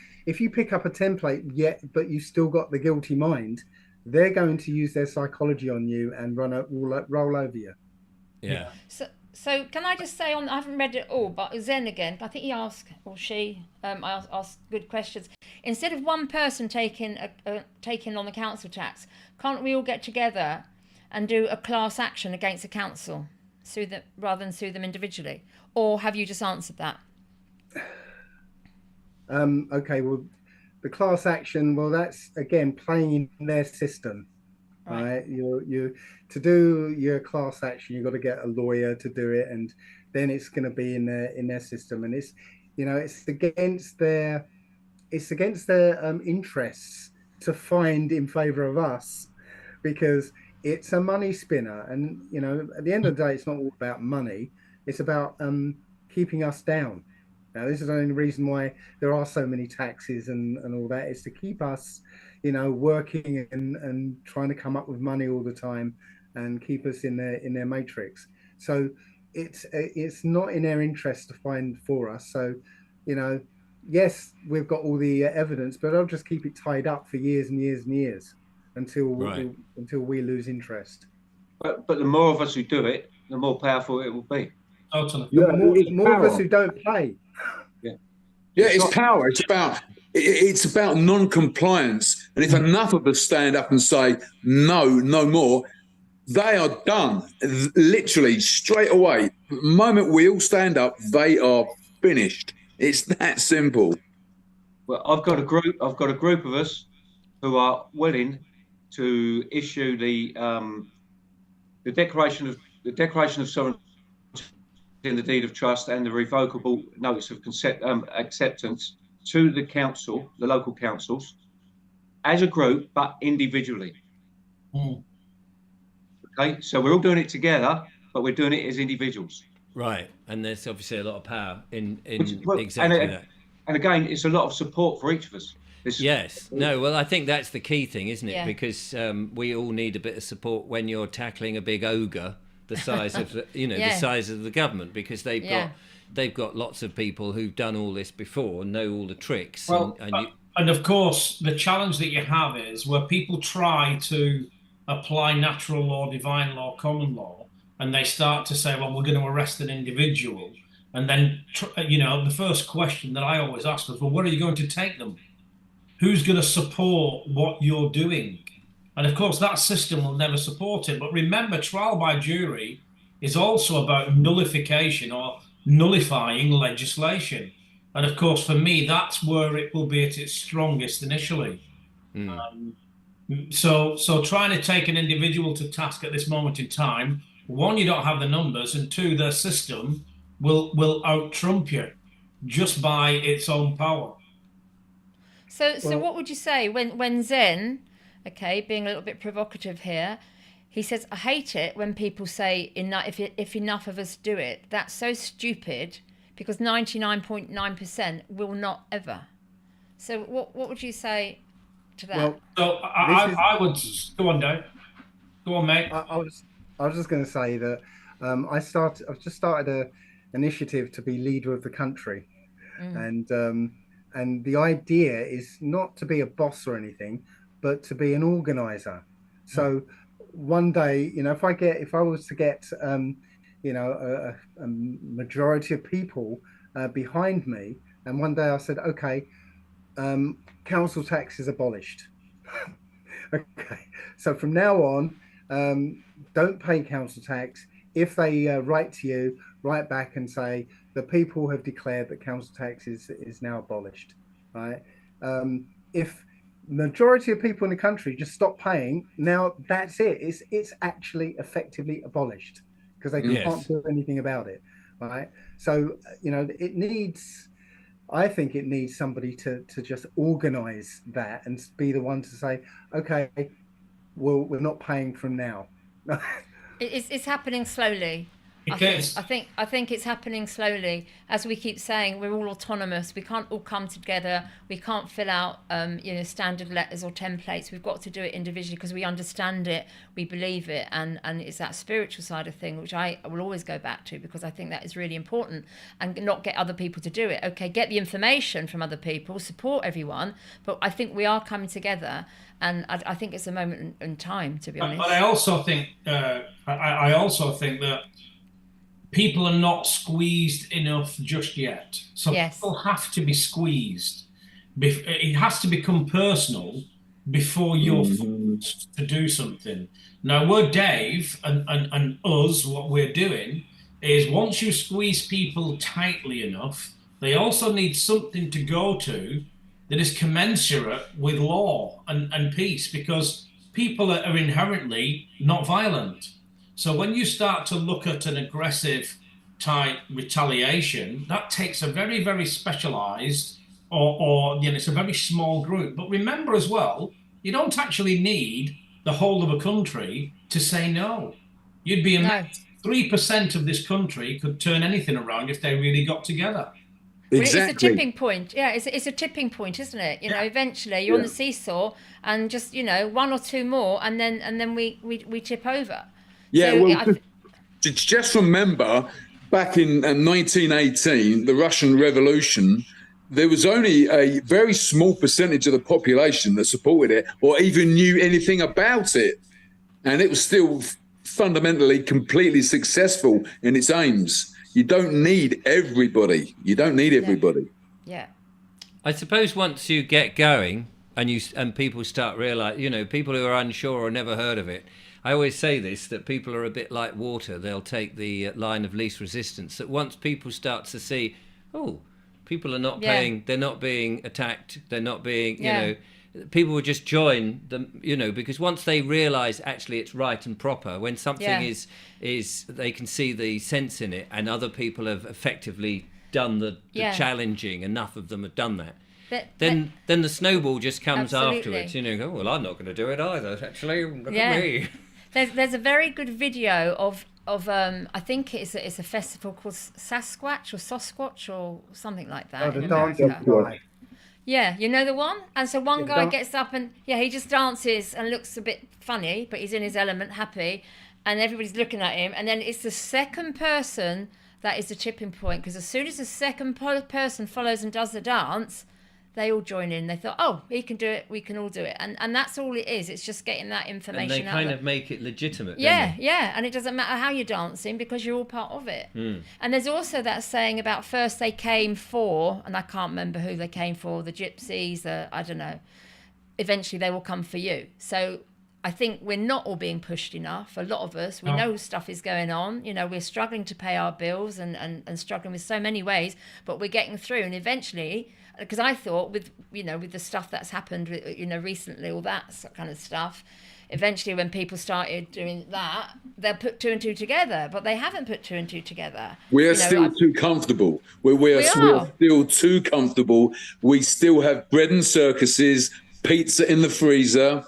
pick up a template but you still got the guilty mind, they're going to use their psychology on you and roll over you. Yeah. So can I just say, I haven't read it all, but Zen again, I think he asked, or she asked good questions. Instead of one person taking on the council tax, can't we all get together and do a class action against the council, rather than sue them individually? Or have you just answered that? Okay, well, the class action, well, that's again playing in their system. Right. You to do your class action, you've got to get a lawyer to do it, and then it's going to be in their system, and it's against their interests to find in favor of us, because it's a money spinner, and at the end of the day, it's not all about money. It's about keeping us down. Now, this is the only reason why there are so many taxes and all that, is to keep us working and trying to come up with money all the time and keep us in their matrix. So it's not in their interest to find for us. So, yes, we've got all the evidence, but I'll just keep it tied up for years and years and years until we lose interest. But the more of us who do it, the more powerful it will be. Totally. The more of us who don't play. Yeah, it's power. It's about non-compliance. And if enough of us stand up and say, no more, they are done. Literally, straight away. The moment we all stand up, they are finished. It's that simple. Well, I've got a group of us who are willing to issue the declaration of sovereignty in the deed of trust and the revocable notice of acceptance to the council, the local councils, as a group, but individually. Okay, so we're all doing it together, but we're doing it as individuals. Right, and there's obviously a lot of power in exactly that. And again, it's a lot of support for each of us. Well, I think that's the key thing, isn't it? Yeah. Because we all need a bit of support when you're tackling a big ogre the size of the size of the government, because they've got lots of people who've done all this before and know all the tricks. Well, and of course, the challenge that you have is where people try to apply natural law, divine law, common law, and they start to say, well, we're going to arrest an individual. And then, the first question that I always ask was, well, where are you going to take them? Who's going to support what you're doing? And of course, that system will never support it. But remember, trial by jury is also about nullification or nullifying legislation. And of course, for me, that's where it will be at its strongest initially. So trying to take an individual to task at this moment in time, one, you don't have the numbers, and two, their system will out-trump you just by its own power. So what would you say when Zen, okay, being a little bit provocative here, he says, I hate it when people say, if enough of us do it. That's so stupid, because 99.9% will not ever. So what would you say to that? Well, so I would go on, Dave. Go on, mate. I was just going to say that I've just started an initiative to be leader of the country, and and the idea is not to be a boss or anything, but to be an organizer. So one day, if I was to get a majority of people behind me, and one day I said, okay, council tax is abolished. Okay, so from now on, don't pay council tax. If they write to you, write back and say the people have declared that council tax is now abolished, right? If majority of people in the country just stop paying, now that's it. It's actually effectively abolished because they can't do anything about it, right? So I think it needs somebody to just organize that and be the one to say, okay, well, we're not paying from now. It's happening slowly. I think it's happening slowly. As we keep saying, we're all autonomous. We can't all come together. We can't fill out, standard letters or templates. We've got to do it individually because we understand it, we believe it, and it's that spiritual side of thing, which I will always go back to because I think that is really important, and not get other people to do it. Okay, get the information from other people, support everyone, but I think we are coming together, and I think it's a moment in time, to be honest. But I also think that people are not squeezed enough just yet. So people have to be squeezed. It has to become personal before you're forced to do something. Now, we're Dave and us, what we're doing is once you squeeze people tightly enough, they also need something to go to that is commensurate with law and peace, because people are inherently not violent. So when you start to look at an aggressive type retaliation, that takes a very, very specialized or it's a very small group. But remember as well, you don't actually need the whole of a country to say no. You'd be amazed. 3% of this country could turn anything around if they really got together. Exactly. It's a tipping point. Yeah, it's a tipping point, isn't it? Eventually you're on the seesaw, and just one or two more, and then we tip over. Yeah, so, well, just remember, back in 1918, the Russian Revolution, there was only a very small percentage of the population that supported it or even knew anything about it. And it was still fundamentally completely successful in its aims. You don't need everybody. Yeah. I suppose once you get going and people start realizing, people who are unsure or never heard of it, I always say this, that people are a bit like water. They'll take the line of least resistance. That once people start to see, people are not paying, they're not being attacked, they're not being, people will just join them, because once they realise actually it's right and proper, when something is they can see the sense in it, and other people have effectively done the challenging, enough of them have done that. Then the snowball just comes afterwards. Go, well, I'm not going to do it either. Actually, look at me. There's a very good video of I think it's a festival called Sasquatch or something like that in America. Yeah, you know the one? And so one guy gets up and he just dances and looks a bit funny, but he's in his element, happy, and everybody's looking at him. And then it's the second person that is the tipping point, because as soon as the second person follows and does the dance, they all join in. They thought, he can do it, we can all do it. And that's all it is. It's just getting that information out. And they kind of make it legitimate. Yeah. And it doesn't matter how you're dancing because you're all part of it. And there's also that saying about first they came for, and I can't remember who they came for, the gypsies, I don't know. Eventually they will come for you. So I think we're not all being pushed enough. A lot of us, we know stuff is going on. We're struggling to pay our bills and struggling with so many ways, but we're getting through. And eventually, because I thought with the stuff that's happened, recently, all that kind of stuff, eventually when people started doing that, they'll put two and two together, but they haven't put two and two together. We're still too comfortable. We're still too comfortable. We still have bread and circuses, pizza in the freezer,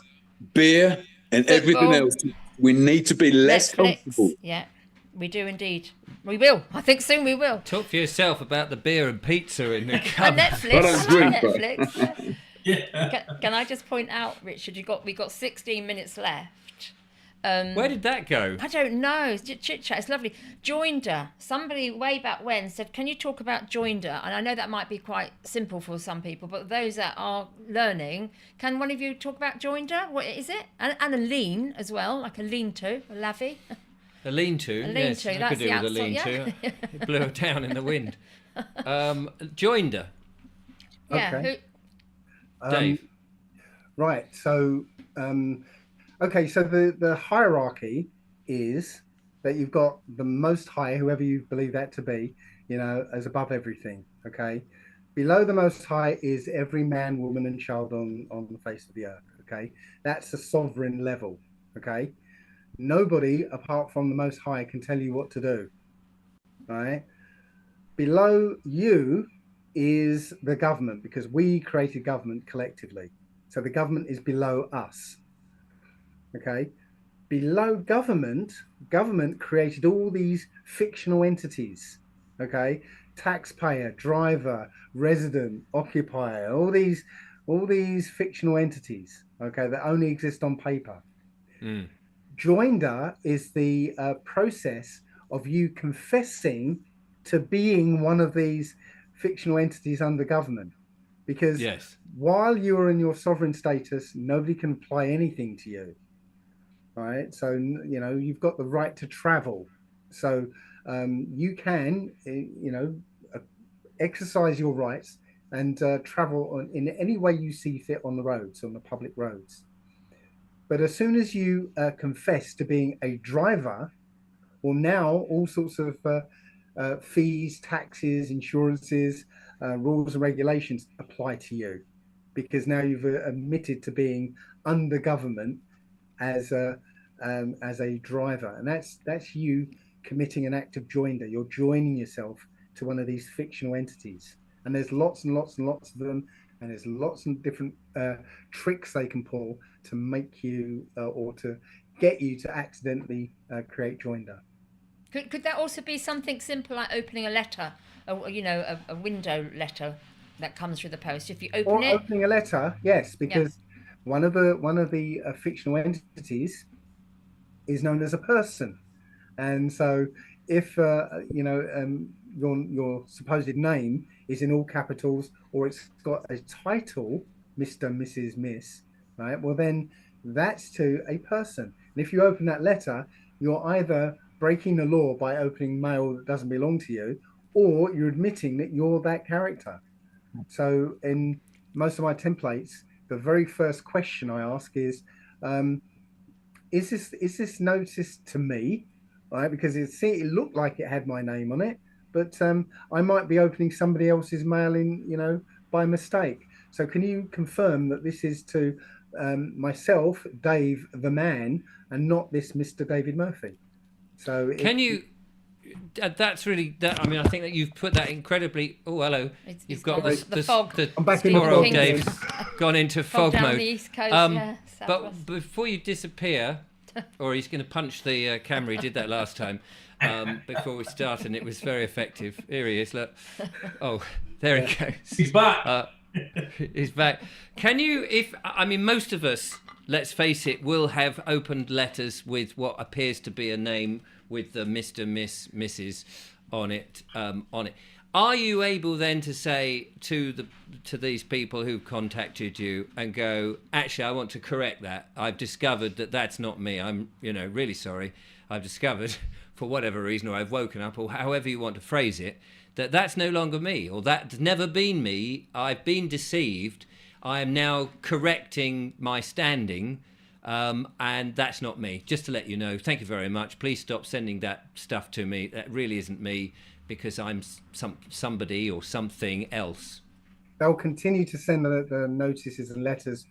beer and everything else. We need to be less comfortable. Yeah, we do indeed. We will. I think soon we will. Talk for yourself about the beer and pizza in the cupboard. And Netflix. Can I just point out, Richard, we got 16 minutes left, Where did that go? I don't know. Chit chat. It's lovely. Joinder. Somebody way back when said, "Can you talk about joinder?" And I know that might be quite simple for some people, but those that are learning, can one of you talk about joinder? What is it? And a lean as well, like a lean-to, a lavvy. A lean-to. Yes, I could do with a lean-to. It blew it down in the wind. Joinder. Yeah. Okay. Dave. Right. So, okay. So the hierarchy is that you've got the Most High, whoever you believe that to be, as above everything. Okay. Below the Most High is every man, woman, and child on the face of the earth. Okay. That's the sovereign level. Okay. Nobody apart from the Most High can tell you what to do. Right. Below you is the government, because we created government collectively. So the government is below us. Okay. Below government created all these fictional entities. Okay. Taxpayer, driver, resident, occupier, all these fictional entities. Okay. That only exist on paper. Joinder is the process of you confessing to being one of these fictional entities under government, because while you are in your sovereign status, nobody can apply anything to you, right? So you've got the right to travel, so you can exercise your rights and travel in any way you see fit on the roads, on the public roads. But as soon as you confess to being a driver, well, now all sorts of fees, taxes, insurances, rules and regulations apply to you, because now you've admitted to being under government as a driver, and that's you committing an act of joinder. You're joining yourself to one of these fictional entities, and there's lots and lots and lots of them, and there's lots of different tricks they can pull to make you or to get you to accidentally create joinder. Could that also be something simple like opening a letter, a window letter that comes through the post? If you open it, opening a letter, yes, because one of the fictional entities is known as a person, and so if your supposed name is in all capitals, or it's got a title, Mr., Mrs., Miss, right? Well, then that's to a person, and if you open that letter, you're either breaking the law by opening mail that doesn't belong to you, or you're admitting that you're that character. So in most of my templates, the very first question I ask is this notice to me, right? Because it looked like it had my name on it, but I might be opening somebody else's mail in, by mistake. So can you confirm that this is to myself, Dave the man, and not this Mr. David Murphy? So that's really that. I mean, I think that you've put that incredibly. Oh, hello. You've got the fog. I'm back in poor the old fog. Dave's gone into fog down mode. the East Coast, But before you disappear, or he's going to punch the camera. He did that last time before we started, and it was very effective. Here he is. Look. Oh, there he goes. He's back. He's back. Can you? Most of us, let's face it, will have opened letters with what appears to be a name with the Mr., Miss, Mrs. on it. Are you able then to say to these people who've contacted you and go, actually, I want to correct that. I've discovered that that's not me. I'm, really sorry. I've discovered, for whatever reason, or I've woken up, or however you want to phrase it, that that's no longer me, or that's never been me. I've been deceived. I am now correcting my standing. And that's not me. Just to let you know, thank you very much. Please stop sending that stuff to me. That really isn't me, because I'm somebody or something else. They'll continue to send the notices and letters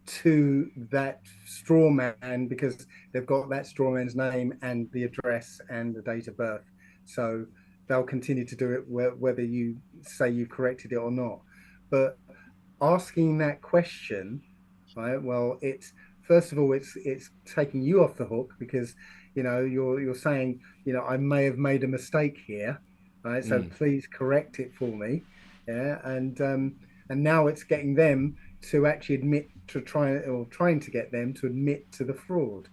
to that straw man, because they've got that straw man's name and the address and the date of birth. So they'll continue to do it whether you say you corrected it or not. But asking that question, right? Well, first of all, it's taking you off the hook, because you're saying I may have made a mistake here, right? So please correct it for me, and now it's getting them to actually trying to get them to admit to the fraud.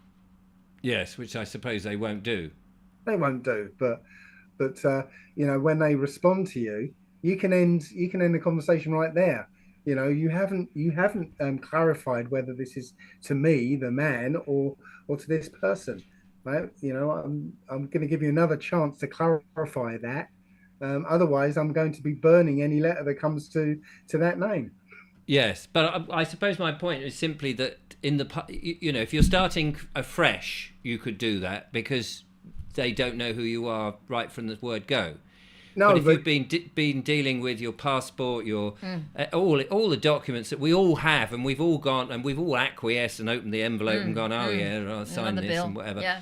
Yes, which I suppose they won't do. They won't do, but when they respond to you, you can end the conversation right there. You haven't clarified whether this is to me, the man, or to this person. Right? I'm going to give you another chance to clarify that. Otherwise, I'm going to be burning any letter that comes to that name. Yes, but I suppose my point is simply that if you're starting afresh, you could do that because they don't know who you are right from the word go. No, but if you've been dealing with your passport, your all the documents that we all have, and we've all gone and we've all acquiesced and opened the envelope and gone, I'll sign this bill and whatever. Yeah.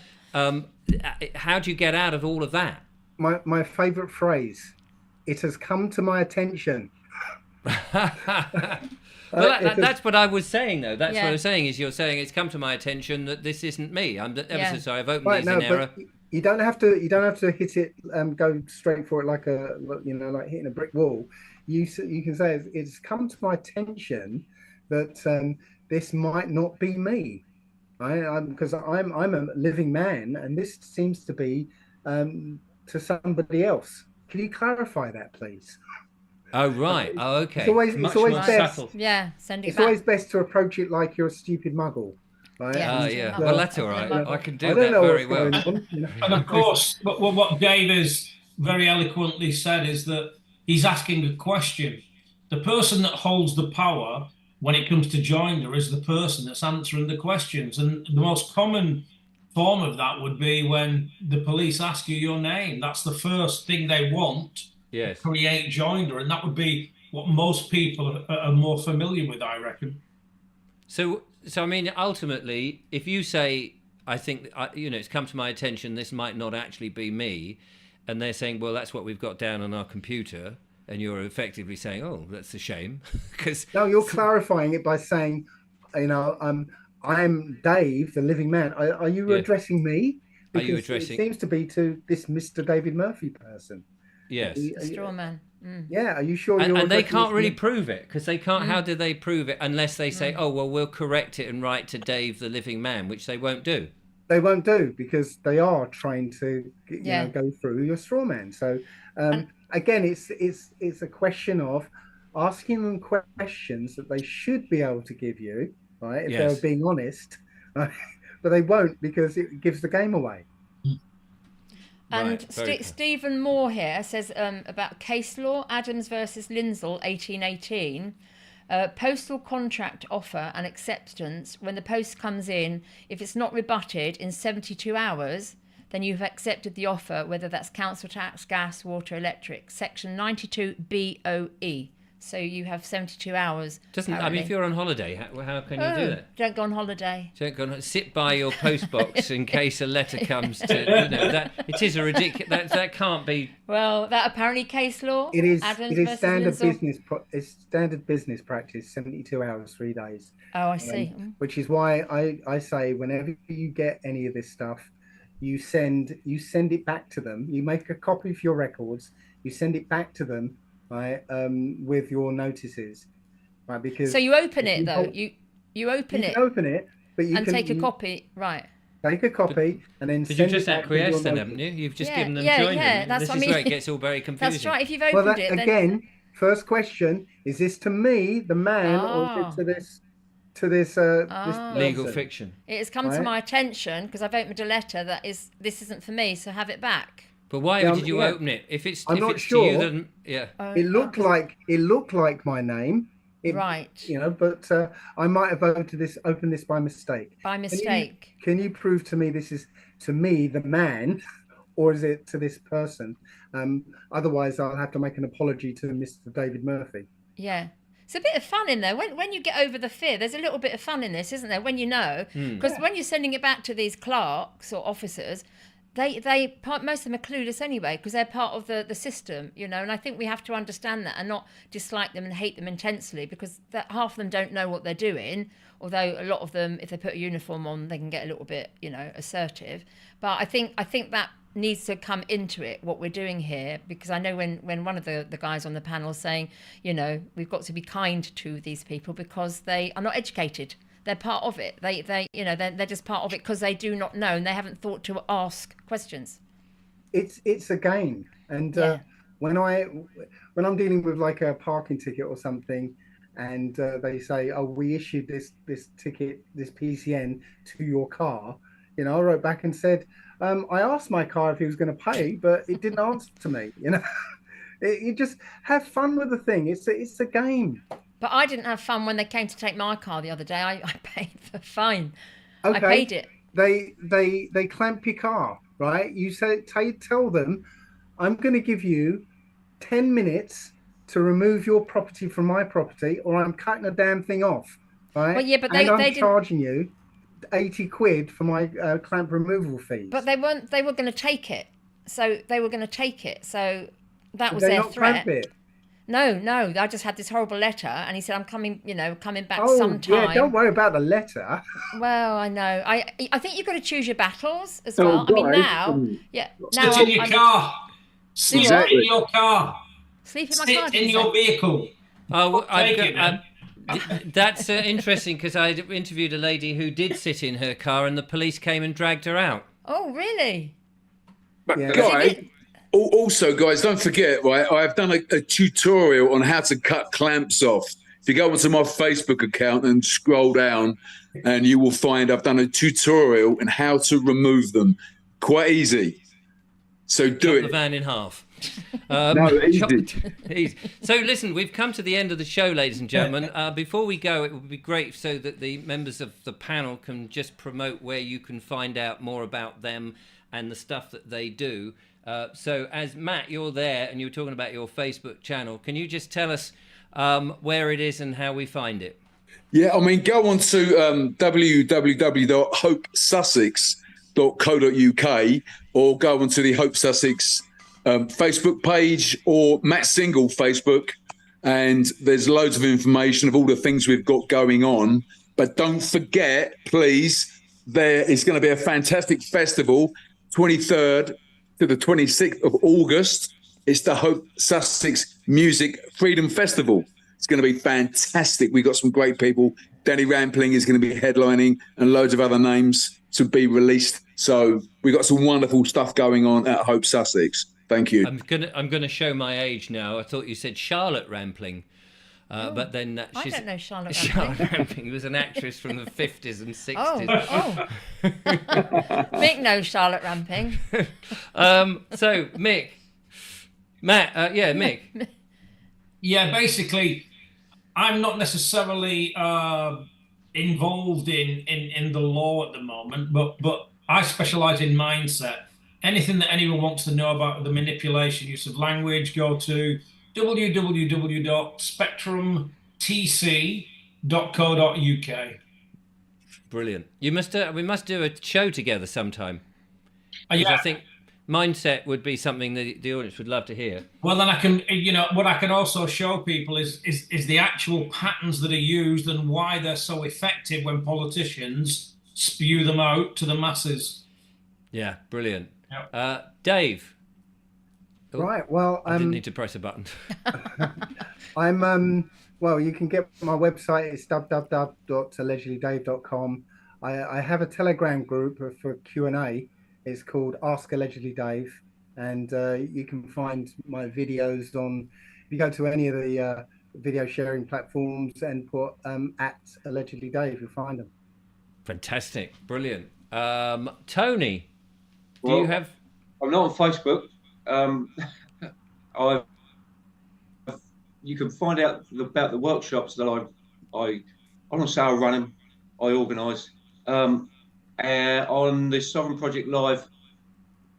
How do you get out of all of that? My favourite phrase: "It has come to my attention." Well, that's what I was saying, though. That's what I was saying. Is you're saying it's come to my attention that this isn't me. I'm ever so sorry. I've opened these in error. You don't have to hit it go straight for it like like hitting a brick wall. You can say it's come to my attention that this might not be me, because I'm a living man, and this seems to be to somebody else. Can you clarify that, please? Oh right. Oh okay. It's always best. Subtle. Yeah, send it it's back. always best to approach it like you're a stupid muggle. Right? Yeah. Well, that's all right. I can do that very well. And of course, what Dave has very eloquently said is that he's asking a question. The person that holds the power when it comes to joinder is the person that's answering the questions. And the most common form of that would be when the police ask you your name. That's the first thing they want. Yes. Create joinder, and that would be what most people are more familiar with, I reckon. So I mean, ultimately, if you say, I think, it's come to my attention, this might not actually be me, and they're saying, well, that's what we've got down on our computer, and you're effectively saying, oh, that's a shame. No, you're clarifying it by saying, I'm Dave, the living man. Are you addressing me? Because are you addressing? It seems to be to this Mr. David Murphy person. Yes. Straw man. Yeah, are you sure and they can't really prove it, because they can't. How do they prove it unless they say, oh well, we'll correct it and write to Dave the living man, which they won't do. They won't do, because they are trying to go through your straw man. So again, it's a question of asking them questions that they should be able to give you, right, if they're being honest, right? But they won't, because it gives the game away. And Stephen Moore here says about case law, Adams versus Lindsell, 1818. Postal contract offer and acceptance, when the post comes in, if it's not rebutted in 72 hours, then you've accepted the offer, whether that's council tax, gas, water, electric. Section 92 BOE. So you have 72 hours. If you're on holiday, how can you do that? Don't go on holiday. Sit by your post box in case a letter comes to. That it is a ridiculous. That can't be. Well, that apparently case law. It is. Adams it is standard Lindsell. business. It's standard business practice. 72 hours, 3 days. Oh, I see. Which is why I say whenever you get any of this stuff, you send it back to them. You make a copy of your records. You send it back to them. Right, with your notices, right? Because so you open it though. You open it. Open it, but you can take a copy, right? Take a copy and then. But you've just acquiesced then, haven't you? You've just given them joinder. Yeah, that's what I mean. This is where it gets all very confusing. That's right. If you've opened it, then again, first question: is this to me, the man, or is it to this legal fiction? It has come to my attention because I've opened a letter that this isn't for me, so have it back. But why did you open it? If it's not sure. To you, then it looked like my name. Right. But I might have opened this by mistake. By mistake. Can you prove to me this is to me the man, or is it to this person? Otherwise, I'll have to make an apology to Mr. David Murphy. Yeah. It's a bit of fun in there. When you get over the fear, there's a little bit of fun in this, isn't there? When you know, because when you're sending it back to these clerks or officers, most of them are clueless anyway, because they're part of the system, and I think we have to understand that and not dislike them and hate them intensely, because half of them don't know what they're doing, although a lot of them, if they put a uniform on, they can get a little bit, assertive. But I think that needs to come into it, what we're doing here, because I know when one of the guys on the panel is saying, we've got to be kind to these people because they are not educated. they're part of it. They you know, they're just part of it because they do not know and they haven't thought to ask questions. It's a game, and when I'm dealing with like a parking ticket or something, and they say, "Oh, we issued this ticket, this PCN to your car," you know, I wrote back and said, "I asked my car if he was going to pay, but it didn't answer to me." You know, you just have fun with the thing. It's a game. But I didn't have fun when they came to take my car the other day. I paid the fine. Okay. I paid it. They clamp your car, right? You tell them, "I'm going to give you 10 minutes to remove your property from my property, or I'm cutting the damn thing off." Right? Well, yeah, but I'm charging you 80 quid for my clamp removal fees. But they weren't. They were going to take it. So they were going to take it. So that was Did they their not threat. clamp it? No. I just had this horrible letter, and he said, "I'm coming. You know, coming back Oh, sometime." yeah. Don't worry about the letter. Well, I know. I think you've got to choose your battles as well. I mean, now, now Sit in your car. Sleep in your car. Sleep in my Sit car. in your vehicle. Oh, Take it, man. that's interesting because I interviewed a lady who did sit in her car and the police came and dragged her out. Oh, really? But Yeah. Guy, also, guys, don't forget, right? I've done a tutorial on how to cut clamps off. If you go onto my Facebook account and scroll down, and you will find I've done a tutorial on how to remove them. Quite easy. So do Chop it. the van in half. No, easy. Easy. So listen, we've come to the end of the show, ladies and gentlemen. Before we go, it would be great so that the members of the panel can just promote where you can find out more about them and the stuff that they do. So as Matt, you're there and you were talking about your Facebook channel. Can you just tell us where it is and how we find it? Yeah, I mean, go on to www.hopesussex.co.uk or go onto the Hope Sussex Facebook page or Matt Single Facebook, and there's loads of information of all the things we've got going on. But don't forget, please, there is going to be a fantastic festival, 23rd to the 26th of August. It's the Hope Sussex Music Freedom Festival. It's going to be fantastic. We've got some great people. Danny Rampling is going to be headlining and loads of other names to be released. So we've got some wonderful stuff going on at Hope Sussex. Thank you. I'm gonna show my age now. I thought you said Charlotte Rampling. But then I don't know Charlotte Rampling. Charlotte Rampling was an actress from the 50s and 60s. Oh. Mick knows Charlotte Rampling. So, Matt, Mick. Yeah, basically, I'm not necessarily involved in the law at the moment, but I specialise in mindset. Anything that anyone wants to know about the manipulation, use of language, go to www.spectrumtc.co.uk. Brilliant. We must do a show together sometime. Yeah. I think mindset would be something that the audience would love to hear. Well, then I can, what I can also show people is the actual patterns that are used and why they're so effective when politicians spew them out to the masses. Yeah, brilliant. Yep. Dave. Right. Well, I didn't need to press a button. Well, you can get my website. It's www.allegedlydave.com. I have a Telegram group for Q&A. It's called Ask Allegedly Dave, and you can find my videos on. If you go to any of the video sharing platforms and put at Allegedly Dave, you'll find them. Fantastic, brilliant. Tony, you have? I'm not on Facebook. You can find out about the workshops that I don't say I run them, I organise. On the Sovereign Project Live,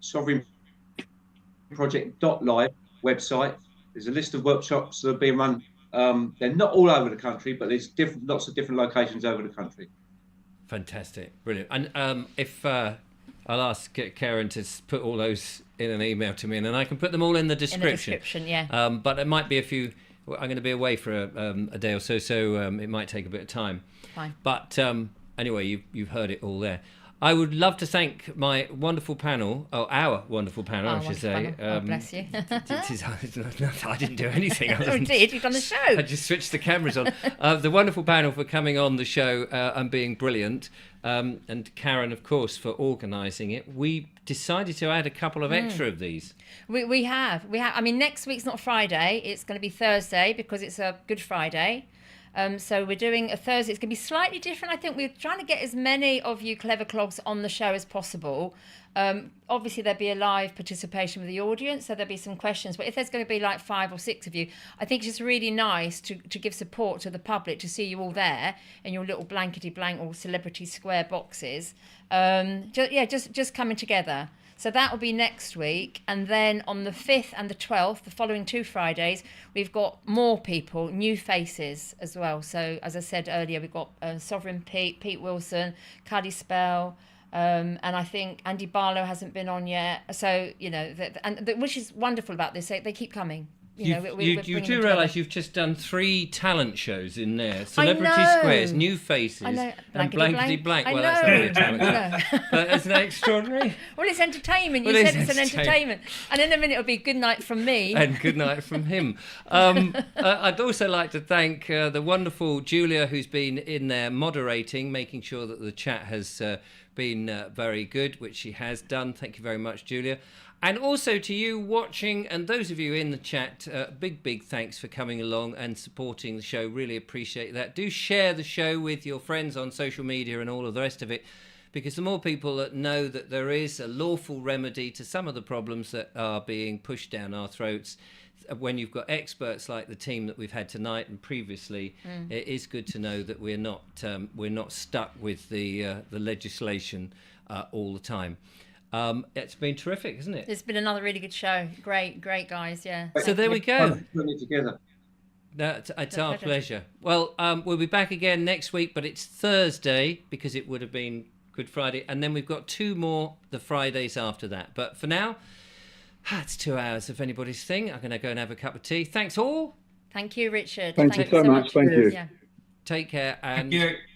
sovereignproject.live website, there's a list of workshops that are being run. They're not all over the country, but there's lots of different locations over the country. Fantastic, brilliant. And if I'll ask Karen to put all those in an email to me, and then I can put them all in the description. Yeah. But it might be a few. I'm going to be away for a day or so, so it might take a bit of time. Fine. But anyway, you've heard it all there. I would love to thank my wonderful panel, or our wonderful panel, I should say. Oh, bless you. I didn't do anything. You did. You've done the show. I just switched the cameras on. The wonderful panel for coming on the show and being brilliant. And Karen, of course, for organising it. We decided to add a couple of extra of these. We have. I mean, next week's not Friday. It's going to be Thursday because it's a Good Friday. So we're doing a Thursday. It's going to be slightly different. I think we're trying to get as many of you clever clogs on the show as possible. Obviously, there'll be a live participation with the audience, so there'll be some questions. But if there's going to be like 5 or 6 of you, I think it's just really nice to give support to the public, to see you all there in your little blankety-blank or celebrity square boxes. Just coming together. So that will be next week. And then on the 5th and the 12th, the following 2 Fridays, we've got more people, new faces as well. So as I said earlier, we've got Sovereign Pete Wilson, Cuddy Spell, and I think Andy Barlow hasn't been on yet. So, which is wonderful about this, they keep coming. You do realise you've just done 3 talent shows in there. Celebrity Squares, New Faces, and Blankety Blank. Well, that's not really a talent show. But isn't that extraordinary? Well, it's entertainment. You said it's an entertainment. And in a minute it'll be good night from me. And good night from him. I'd also like to thank the wonderful Julia, who's been in there moderating, making sure that the chat has been very good, which she has done. Thank you very much, Julia. And also to you watching, and those of you in the chat, big thanks for coming along and supporting the show. Really appreciate that. Do share the show with your friends on social media and all of the rest of it, because the more people that know that there is a lawful remedy to some of the problems that are being pushed down our throats, when you've got experts like the team that we've had tonight and previously, it is good to know that we're not stuck with the legislation all the time. It's been terrific, isn't it? It's been another really good show. Great guys, yeah. So there we go. Putting it together. It's our pleasure. Well, we'll be back again next week, but it's Thursday because it would have been Good Friday. And then we've got 2 more the Fridays after that. But for now, it's 2 hours of anybody's thing. I'm going to go and have a cup of tea. Thanks all. Thank you, Richard. Thank you so much. Thank you. Yeah. Take care. And Thank you.